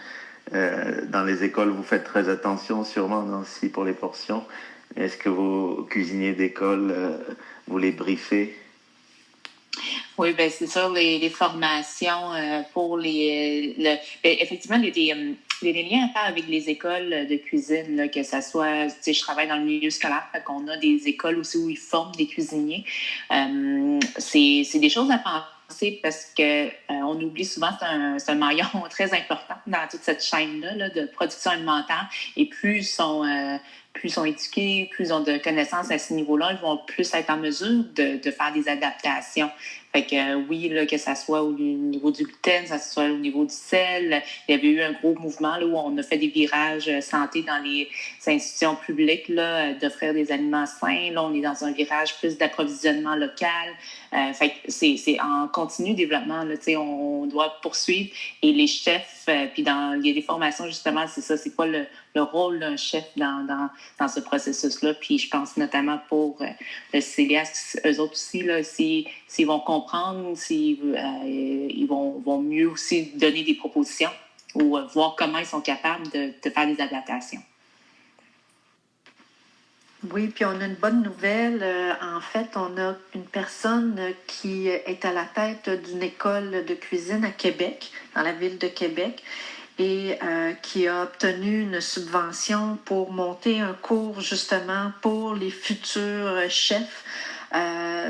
Dans les écoles, vous faites très attention sûrement aussi pour les portions. Est-ce que vos cuisiniers d'école, vous les briefez? Oui, ben c'est sûr, les formations pour effectivement, il y a des liens à faire avec les écoles de cuisine, là, que ça soit, tu sais, je travaille dans le milieu scolaire, fait qu'on a des écoles aussi où ils forment des cuisiniers. C'est des choses à penser parce que on oublie souvent, c'est un maillon très important dans toute cette chaîne-là là, de production alimentaire. Et plus ils sont éduqués, plus ils ont de connaissances à ce niveau-là, ils vont plus être en mesure de faire des adaptations. Fait que oui, là, que ça soit au niveau du gluten, que ça soit au niveau du sel, il y avait eu un gros mouvement là, où on a fait des virages santé dans les institutions publiques, là, d'offrir des aliments sains. Là, on est dans un virage plus d'approvisionnement local. Fait que c'est en continu développement. Là, on doit poursuivre. Et les chefs, puis il y a des formations, justement, c'est ça, c'est quoi le rôle d'un chef dans ce processus-là. Puis je pense notamment pour le CELIAC, eux autres aussi, là, s'ils vont comprendre, ils vont mieux aussi donner des propositions ou voir comment ils sont capables de faire des adaptations. Oui, puis on a une bonne nouvelle. En fait, on a une personne qui est à la tête d'une école de cuisine à Québec, dans la ville de Québec, et qui a obtenu une subvention pour monter un cours justement pour les futurs chefs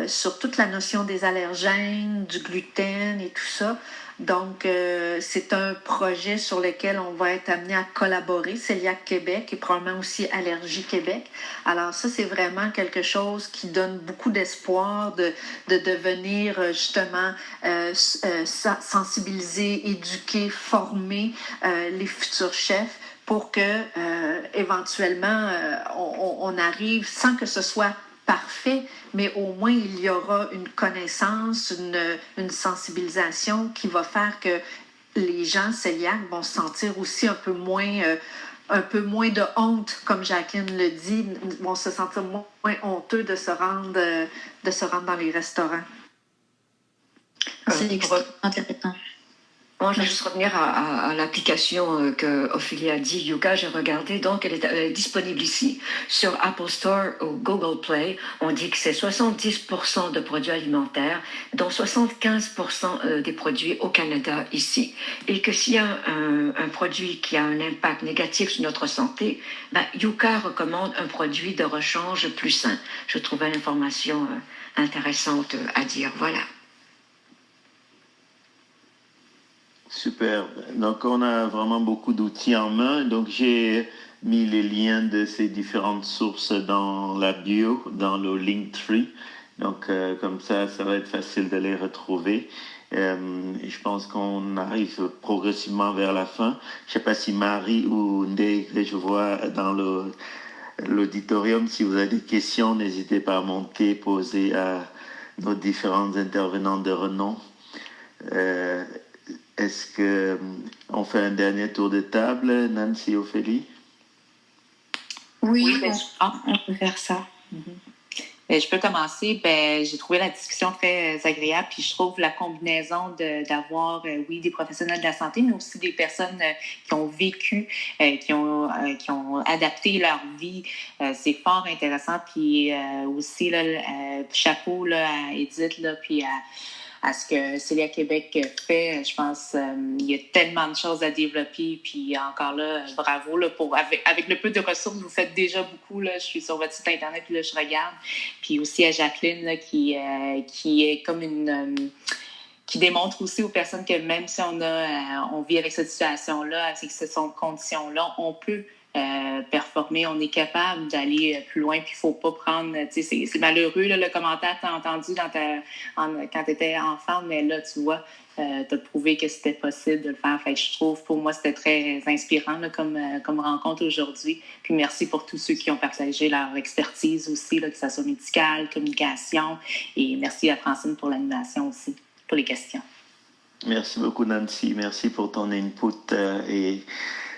sur toute la notion des allergènes, du gluten et tout ça. Donc, c'est un projet sur lequel on va être amené à collaborer, Celiac Québec et probablement aussi Allergie Québec. Alors ça, c'est vraiment quelque chose qui donne beaucoup d'espoir de devenir justement sensibiliser, éduquer, former les futurs chefs pour que éventuellement on arrive sans que ce soit parfait, mais au moins il y aura une connaissance, une sensibilisation qui va faire que les gens cœliaques vont se sentir aussi un peu moins de honte, comme Jacqueline le dit, vont se sentir moins honteux de se rendre dans les restaurants. C'est extrêmement intéressant. Moi, je vais juste revenir à l'application que Ophélie a dit, Yuka. J'ai regardé, donc elle est disponible ici sur Apple Store ou Google Play. On dit que c'est 70% de produits alimentaires, dont 75% des produits au Canada ici. Et que s'il y a un produit qui a un impact négatif sur notre santé, Yuka recommande un produit de rechange plus sain. Je trouvais l'information intéressante à dire. Voilà. Super. Donc, on a vraiment beaucoup d'outils en main. Donc, j'ai mis les liens de ces différentes sources dans la bio, dans le Linktree. Donc, comme ça va être facile de les retrouver. Je pense qu'on arrive progressivement vers la fin. Je ne sais pas si Marie ou Ndé, que je vois dans l'auditorium, si vous avez des questions, n'hésitez pas à monter, poser à nos différents intervenants de renom. Est-ce qu'on fait un dernier tour de table, Nancy, Ophélie? Oui, on peut faire ça. Je peux commencer. J'ai trouvé la discussion très agréable, puis je trouve la combinaison d'avoir, oui, des professionnels de la santé, mais aussi des personnes qui ont vécu, qui ont adapté leur vie. C'est fort intéressant. Puis aussi, là, chapeau là, à Edith, là, puis à ce que Celiac Québec fait. Je pense il y a tellement de choses à développer. Puis encore là, bravo là, avec le peu de ressources, vous faites déjà beaucoup. Là. Je suis sur votre site Internet, puis là, je regarde. Puis aussi à Jacqueline, là, qui est comme qui démontre aussi aux personnes que même si on vit avec cette situation-là, avec ces conditions-là, on peut performer, on est capable d'aller plus loin, puis il ne faut pas prendre, tu sais, c'est malheureux là, le commentaire que tu as entendu quand tu étais enfant, mais là, tu vois, tu as prouvé que c'était possible de le faire. Fait que je trouve, pour moi, c'était très inspirant là, comme rencontre aujourd'hui. Puis merci pour tous ceux qui ont partagé leur expertise aussi, là, que ce soit médicale, communication, et merci à Francine pour l'animation aussi, pour les questions. Merci beaucoup, Nancy. Merci pour ton input et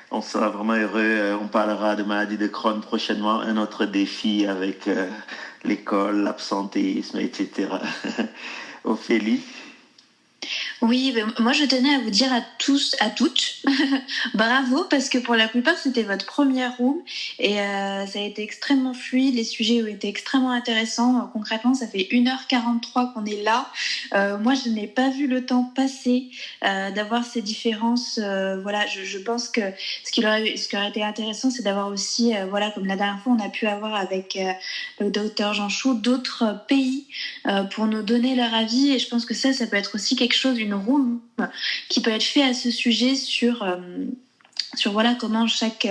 on sera vraiment heureux. On parlera de maladie de Crohn prochainement, un autre défi avec l'école, l'absentéisme, etc. Ophélie? Oui, ben, moi je tenais à vous dire à tous, à toutes, bravo, parce que pour la plupart c'était votre première room et ça a été extrêmement fluide, les sujets ont été extrêmement intéressants. Concrètement, ça fait 1h43 qu'on est là. Moi je n'ai pas vu le temps passer d'avoir ces différences. Voilà, je pense que ce qui aurait été intéressant, c'est d'avoir aussi, voilà, comme la dernière fois on a pu avoir avec le docteur Jean Chou, d'autres pays pour nous donner leur avis, et je pense que ça peut être aussi quelque chose, une room qui peut être fait à ce sujet sur voilà comment chaque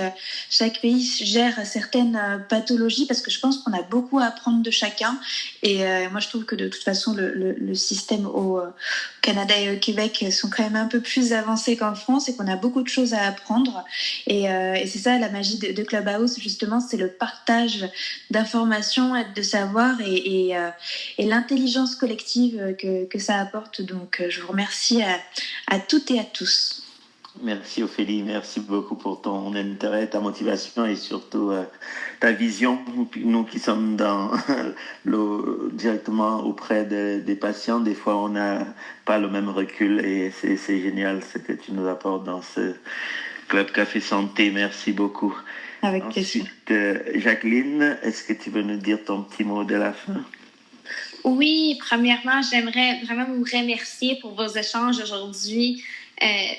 pays gère certaines pathologies, parce que je pense qu'on a beaucoup à apprendre de chacun, et moi je trouve que de toute façon le système au Canada et au Québec sont quand même un peu plus avancés qu'en France, et qu'on a beaucoup de choses à apprendre, et c'est ça la magie de Clubhouse justement, c'est le partage d'informations, de savoir, et l'intelligence collective que ça apporte. Donc je vous remercie à toutes et à tous. Merci Ophélie, merci beaucoup pour ton intérêt, ta motivation et surtout ta vision. Nous qui sommes directement auprès des patients, des fois on n'a pas le même recul, et c'est génial ce que tu nous apportes dans ce Club Café Santé. Merci beaucoup. Avec plaisir. Ensuite, Jacqueline, est-ce que tu veux nous dire ton petit mot de la fin? Oui, premièrement, j'aimerais vraiment vous remercier pour vos échanges aujourd'hui.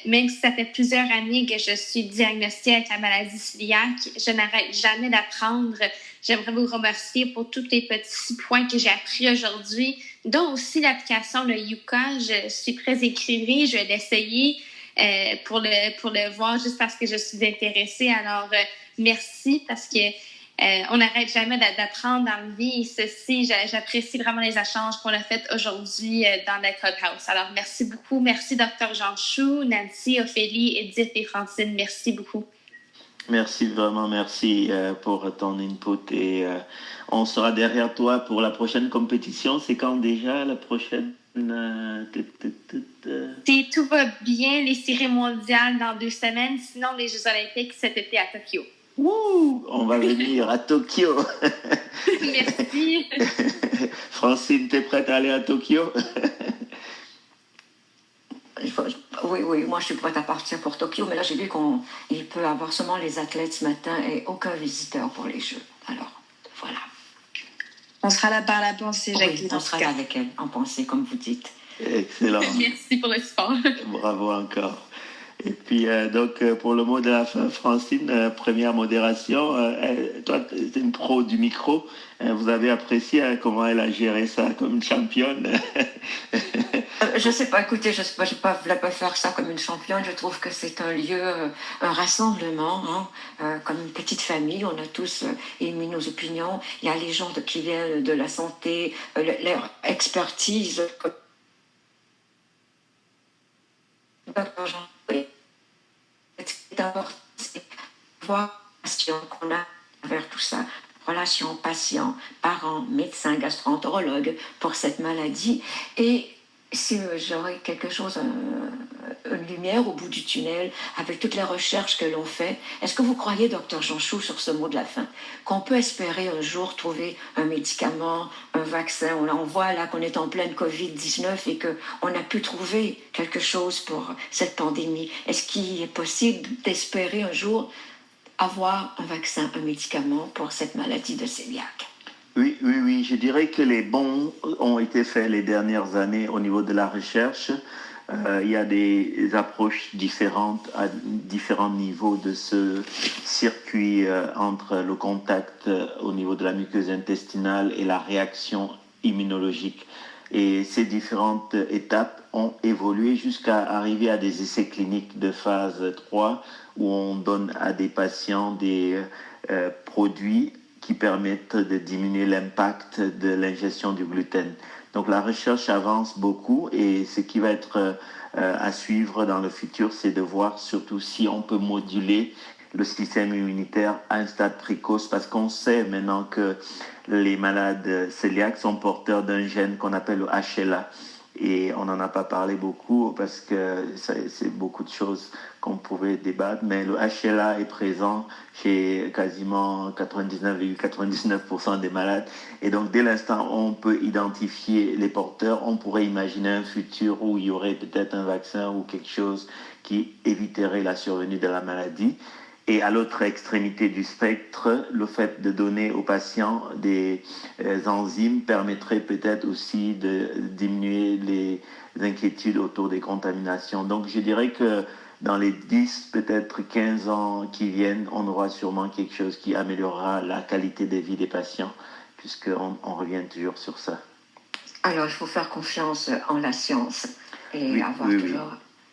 Même si ça fait plusieurs années que je suis diagnostiquée avec la maladie cœliaque, je n'arrête jamais d'apprendre. J'aimerais vous remercier pour tous les petits points que j'ai appris aujourd'hui, dont aussi l'application, le Yuka. Je suis très écrivée, je vais l'essayer pour le voir juste parce que je suis intéressée. Alors, merci, parce que on n'arrête jamais d'apprendre dans la vie, et ceci, j'apprécie vraiment les échanges qu'on a fait aujourd'hui dans le Clubhouse. Alors, merci beaucoup. Merci, Dr. Jean Chou, Nancy, Ophélie, Edith et Francine. Merci beaucoup. Merci, vraiment merci pour ton input, et on sera derrière toi pour la prochaine compétition. C'est quand déjà la prochaine? Si tout va bien, les séries mondiales dans 2 semaines, sinon les Jeux olympiques cet été à Tokyo. Wouh, on va venir à Tokyo. Merci. Francine, t'es prête à aller à Tokyo? Oui, moi je suis prête à partir pour Tokyo, mais là j'ai vu qu'il peut avoir seulement les athlètes ce matin et aucun visiteur pour les Jeux. Alors, voilà. On sera là par la pensée, Jacqueline. Oui, on sera là avec elle, en pensée, comme vous dites. Excellent. Merci pour le support. Bravo encore. Et puis, donc, pour le mot de la fin, Francine, première modération. Toi, tu es une pro du micro. Vous avez apprécié comment elle a géré ça comme une championne? Je sais pas, écoutez, je ne vais pas faire ça comme une championne. Je trouve que c'est un lieu, un rassemblement, comme une petite famille. On a tous émis nos opinions. Il y a les gens qui viennent de la santé, leur expertise. C'est important, c'est voir la relation qu'on a vers tout ça, relation patient, parents, médecins, gastro-entérologues pour cette maladie. Et si j'aurais quelque chose, une lumière au bout du tunnel, avec toutes les recherches que l'on fait, est-ce que vous croyez, docteur Jean Chou, sur ce mot de la fin, qu'on peut espérer un jour trouver un médicament, un vaccin? On voit là qu'on est en pleine COVID-19 et qu'on a pu trouver quelque chose pour cette pandémie. Est-ce qu'il est possible d'espérer un jour avoir un vaccin, un médicament pour cette maladie de cœliaque? Oui, je dirais que les bons ont été faits les dernières années au niveau de la recherche. Il y a des approches différentes à différents niveaux de ce circuit entre le contact au niveau de la muqueuse intestinale et la réaction immunologique. Et ces différentes étapes ont évolué jusqu'à arriver à des essais cliniques de phase 3 où on donne à des patients des produits qui permettent de diminuer l'impact de l'ingestion du gluten. Donc la recherche avance beaucoup et ce qui va être à suivre dans le futur, c'est de voir surtout si on peut moduler le système immunitaire à un stade précoce parce qu'on sait maintenant que les malades cœliaques sont porteurs d'un gène qu'on appelle le HLA. Et on n'en a pas parlé beaucoup parce que c'est beaucoup de choses qu'on pouvait débattre, mais le HLA est présent chez quasiment 99,99% des malades. Et donc, dès l'instant où on peut identifier les porteurs, on pourrait imaginer un futur où il y aurait peut-être un vaccin ou quelque chose qui éviterait la survenue de la maladie. Et à l'autre extrémité du spectre, le fait de donner aux patients des enzymes permettrait peut-être aussi de diminuer les inquiétudes autour des contaminations. Donc je dirais que dans les 10, peut-être 15 ans qui viennent, on aura sûrement quelque chose qui améliorera la qualité de vie des patients, puisqu'on revient toujours sur ça. Alors il faut faire confiance en la science et oui, avoir oui, toujours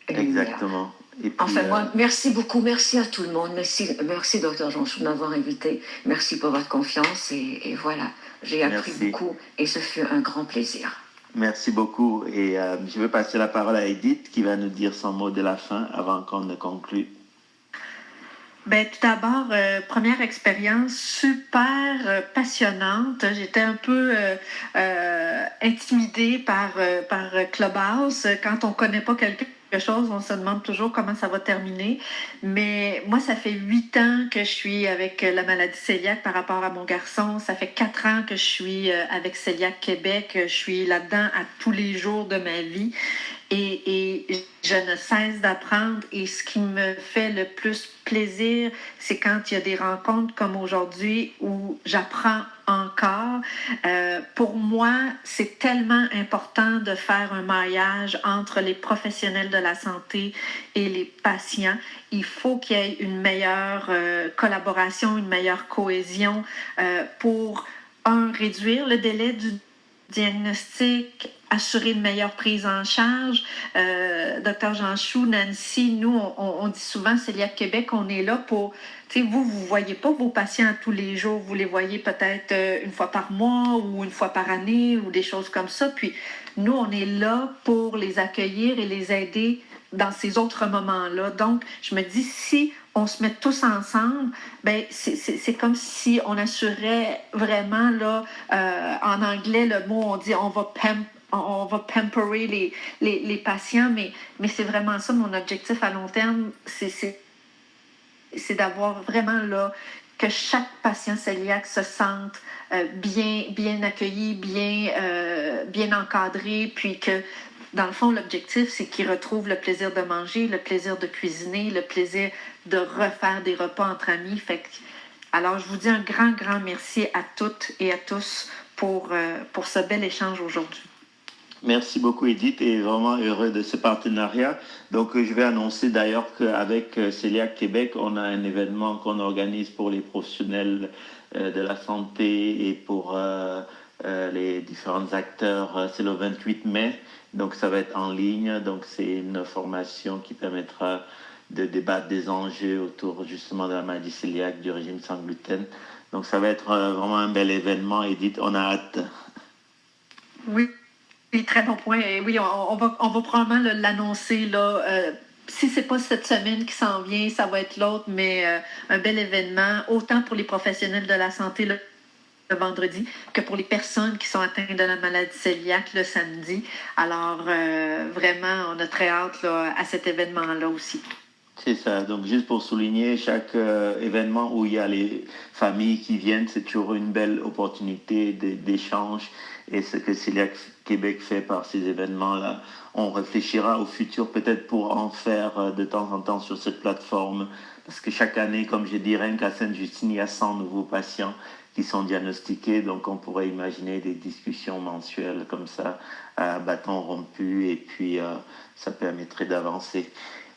oui. Exactement. Et puis, enfin, moi, merci beaucoup, merci à tout le monde, merci Dr. Jonchou de m'avoir invité, merci pour votre confiance et voilà, j'ai appris beaucoup et ce fut un grand plaisir. Merci beaucoup et je vais passer la parole à Edith qui va nous dire son mot de la fin avant qu'on ne conclue. Ben, tout d'abord, première expérience super passionnante. J'étais un peu intimidée par Clubhouse. Quand on ne connaît pas quelque chose, on se demande toujours comment ça va terminer. Mais moi, ça fait 8 ans que je suis avec la maladie cœliaque par rapport à mon garçon. Ça fait 4 ans que je suis avec Cœliaque Québec. Je suis là-dedans à tous les jours de ma vie. Et je ne cesse d'apprendre et ce qui me fait le plus plaisir, c'est quand il y a des rencontres comme aujourd'hui où j'apprends encore. Pour moi, c'est tellement important de faire un maillage entre les professionnels de la santé et les patients. Il faut qu'il y ait une meilleure collaboration, une meilleure cohésion pour, réduire le délai du diagnostic, assurer une meilleure prise en charge. Dr. Jonchou, Nancy, nous, on dit souvent, Cœliaque Québec, on est là pour... Tu sais, vous ne voyez pas vos patients tous les jours, vous les voyez peut-être une fois par mois ou une fois par année ou des choses comme ça. Puis nous, on est là pour les accueillir et les aider dans ces autres moments-là. Donc, je me dis, si on se met tous ensemble, ben c'est comme si on assurait vraiment, là, en anglais, le mot, on dit, on va pamperer les patients, mais c'est vraiment ça, mon objectif à long terme, c'est d'avoir vraiment, là, que chaque patient cœliaque se sente bien accueilli, bien encadré, puis que dans le fond, l'objectif, c'est qu'ils retrouvent le plaisir de manger, le plaisir de cuisiner, le plaisir de refaire des repas entre amis. Alors, je vous dis un grand merci à toutes et à tous pour ce bel échange aujourd'hui. Merci beaucoup Edith et vraiment heureux de ce partenariat. Donc je vais annoncer d'ailleurs qu'avec Cœliaque Québec, on a un événement qu'on organise pour les professionnels de la santé et pour les différents acteurs. C'est le 28 mai, donc ça va être en ligne. Donc c'est une formation qui permettra de débattre des enjeux autour justement de la maladie cœliaque, du régime sans gluten. Donc ça va être vraiment un bel événement, Edith, on a hâte. Oui. Très bon point. Et oui, on va probablement l'annoncer là. Si c'est pas cette semaine qui s'en vient, ça va être l'autre, mais un bel événement, autant pour les professionnels de la santé le vendredi que pour les personnes qui sont atteintes de la maladie cœliaque le samedi. Alors, vraiment, on a très hâte là, à cet événement-là aussi. C'est ça. Donc, juste pour souligner, chaque événement où il y a les familles qui viennent, c'est toujours une belle opportunité d'échange. Et ce que Cœliaque Québec fait par ces événements-là, on réfléchira au futur peut-être pour en faire de temps en temps sur cette plateforme. Parce que chaque année, comme je dis, rien qu'à Sainte-Justine, il y a 100 nouveaux patients qui sont diagnostiqués. Donc, on pourrait imaginer des discussions mensuelles comme ça, à bâton rompu. Et puis, ça permettrait d'avancer.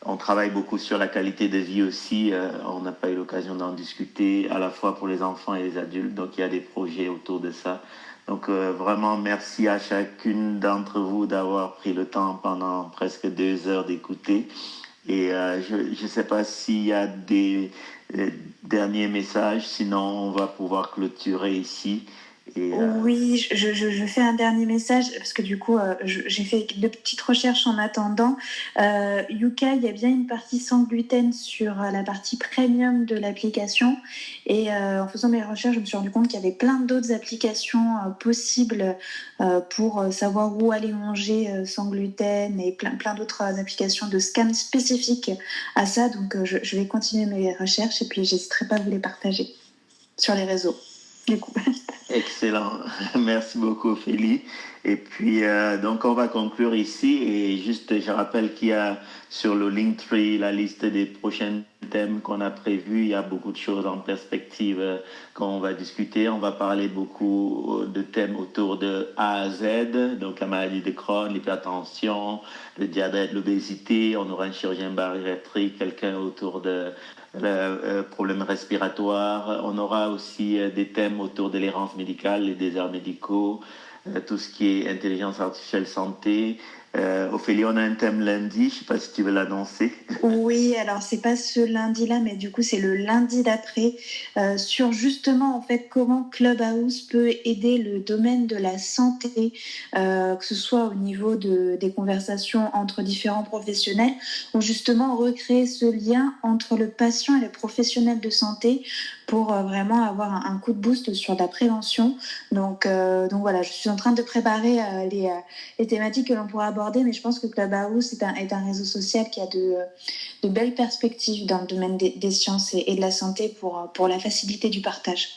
On travaille beaucoup sur la qualité de vie aussi. On n'a pas eu l'occasion d'en discuter, à la fois pour les enfants et les adultes. Donc, il y a des projets autour de ça. Donc vraiment merci à chacune d'entre vous d'avoir pris le temps pendant presque 2 heures d'écouter. Et je ne sais pas s'il y a des derniers messages, sinon on va pouvoir clôturer ici. Et, Oui, je fais un dernier message parce que du coup, j'ai fait de petites recherches en attendant. Yuka, il y a bien une partie sans gluten sur la partie premium de l'application. Et en faisant mes recherches, je me suis rendu compte qu'il y avait plein d'autres applications possibles pour savoir où aller manger sans gluten et plein d'autres applications de scan spécifiques à ça. Donc, je vais continuer mes recherches et puis j'hésiterai pas à vous les partager sur les réseaux. Du coup. Excellent. Merci beaucoup, Ophélie. Et puis, donc, on va conclure ici. Et juste, je rappelle qu'il y a sur le Linktree la liste des prochains thèmes qu'on a prévus. Il y a beaucoup de choses en perspective qu'on va discuter. On va parler beaucoup de thèmes autour de A à Z, donc la maladie de Crohn, l'hypertension, le diabète, l'obésité. On aura un chirurgien bariatrique, quelqu'un autour de problèmes respiratoires. On aura aussi des thèmes autour de l'errance médicale, les déserts médicaux, tout ce qui est intelligence artificielle santé. Ophélie, on a un thème lundi, je ne sais pas si tu veux l'annoncer. Oui, alors c'est pas ce lundi-là, mais du coup c'est le lundi d'après, sur justement en fait comment Clubhouse peut aider le domaine de la santé, que ce soit au niveau des conversations entre différents professionnels, ou justement recréer ce lien entre le patient et le professionnel de santé pour vraiment avoir un coup de boost sur la prévention. Donc voilà, je suis en train de préparer les thématiques que l'on pourra aborder, mais je pense que Clubhouse est un réseau social qui a de belles perspectives dans le domaine des sciences et de la santé pour la facilité du partage.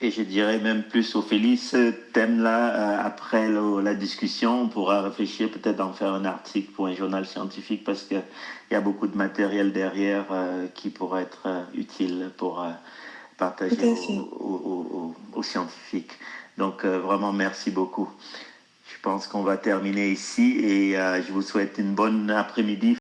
Et je dirais même plus, Ophélie, ce thème-là, après la discussion, on pourra réfléchir peut-être d'en faire un article pour un journal scientifique parce qu'il y a beaucoup de matériel derrière qui pourrait être utile pour partager aux scientifiques. Donc vraiment, merci beaucoup. Je pense qu'on va terminer ici et je vous souhaite une bonne après-midi.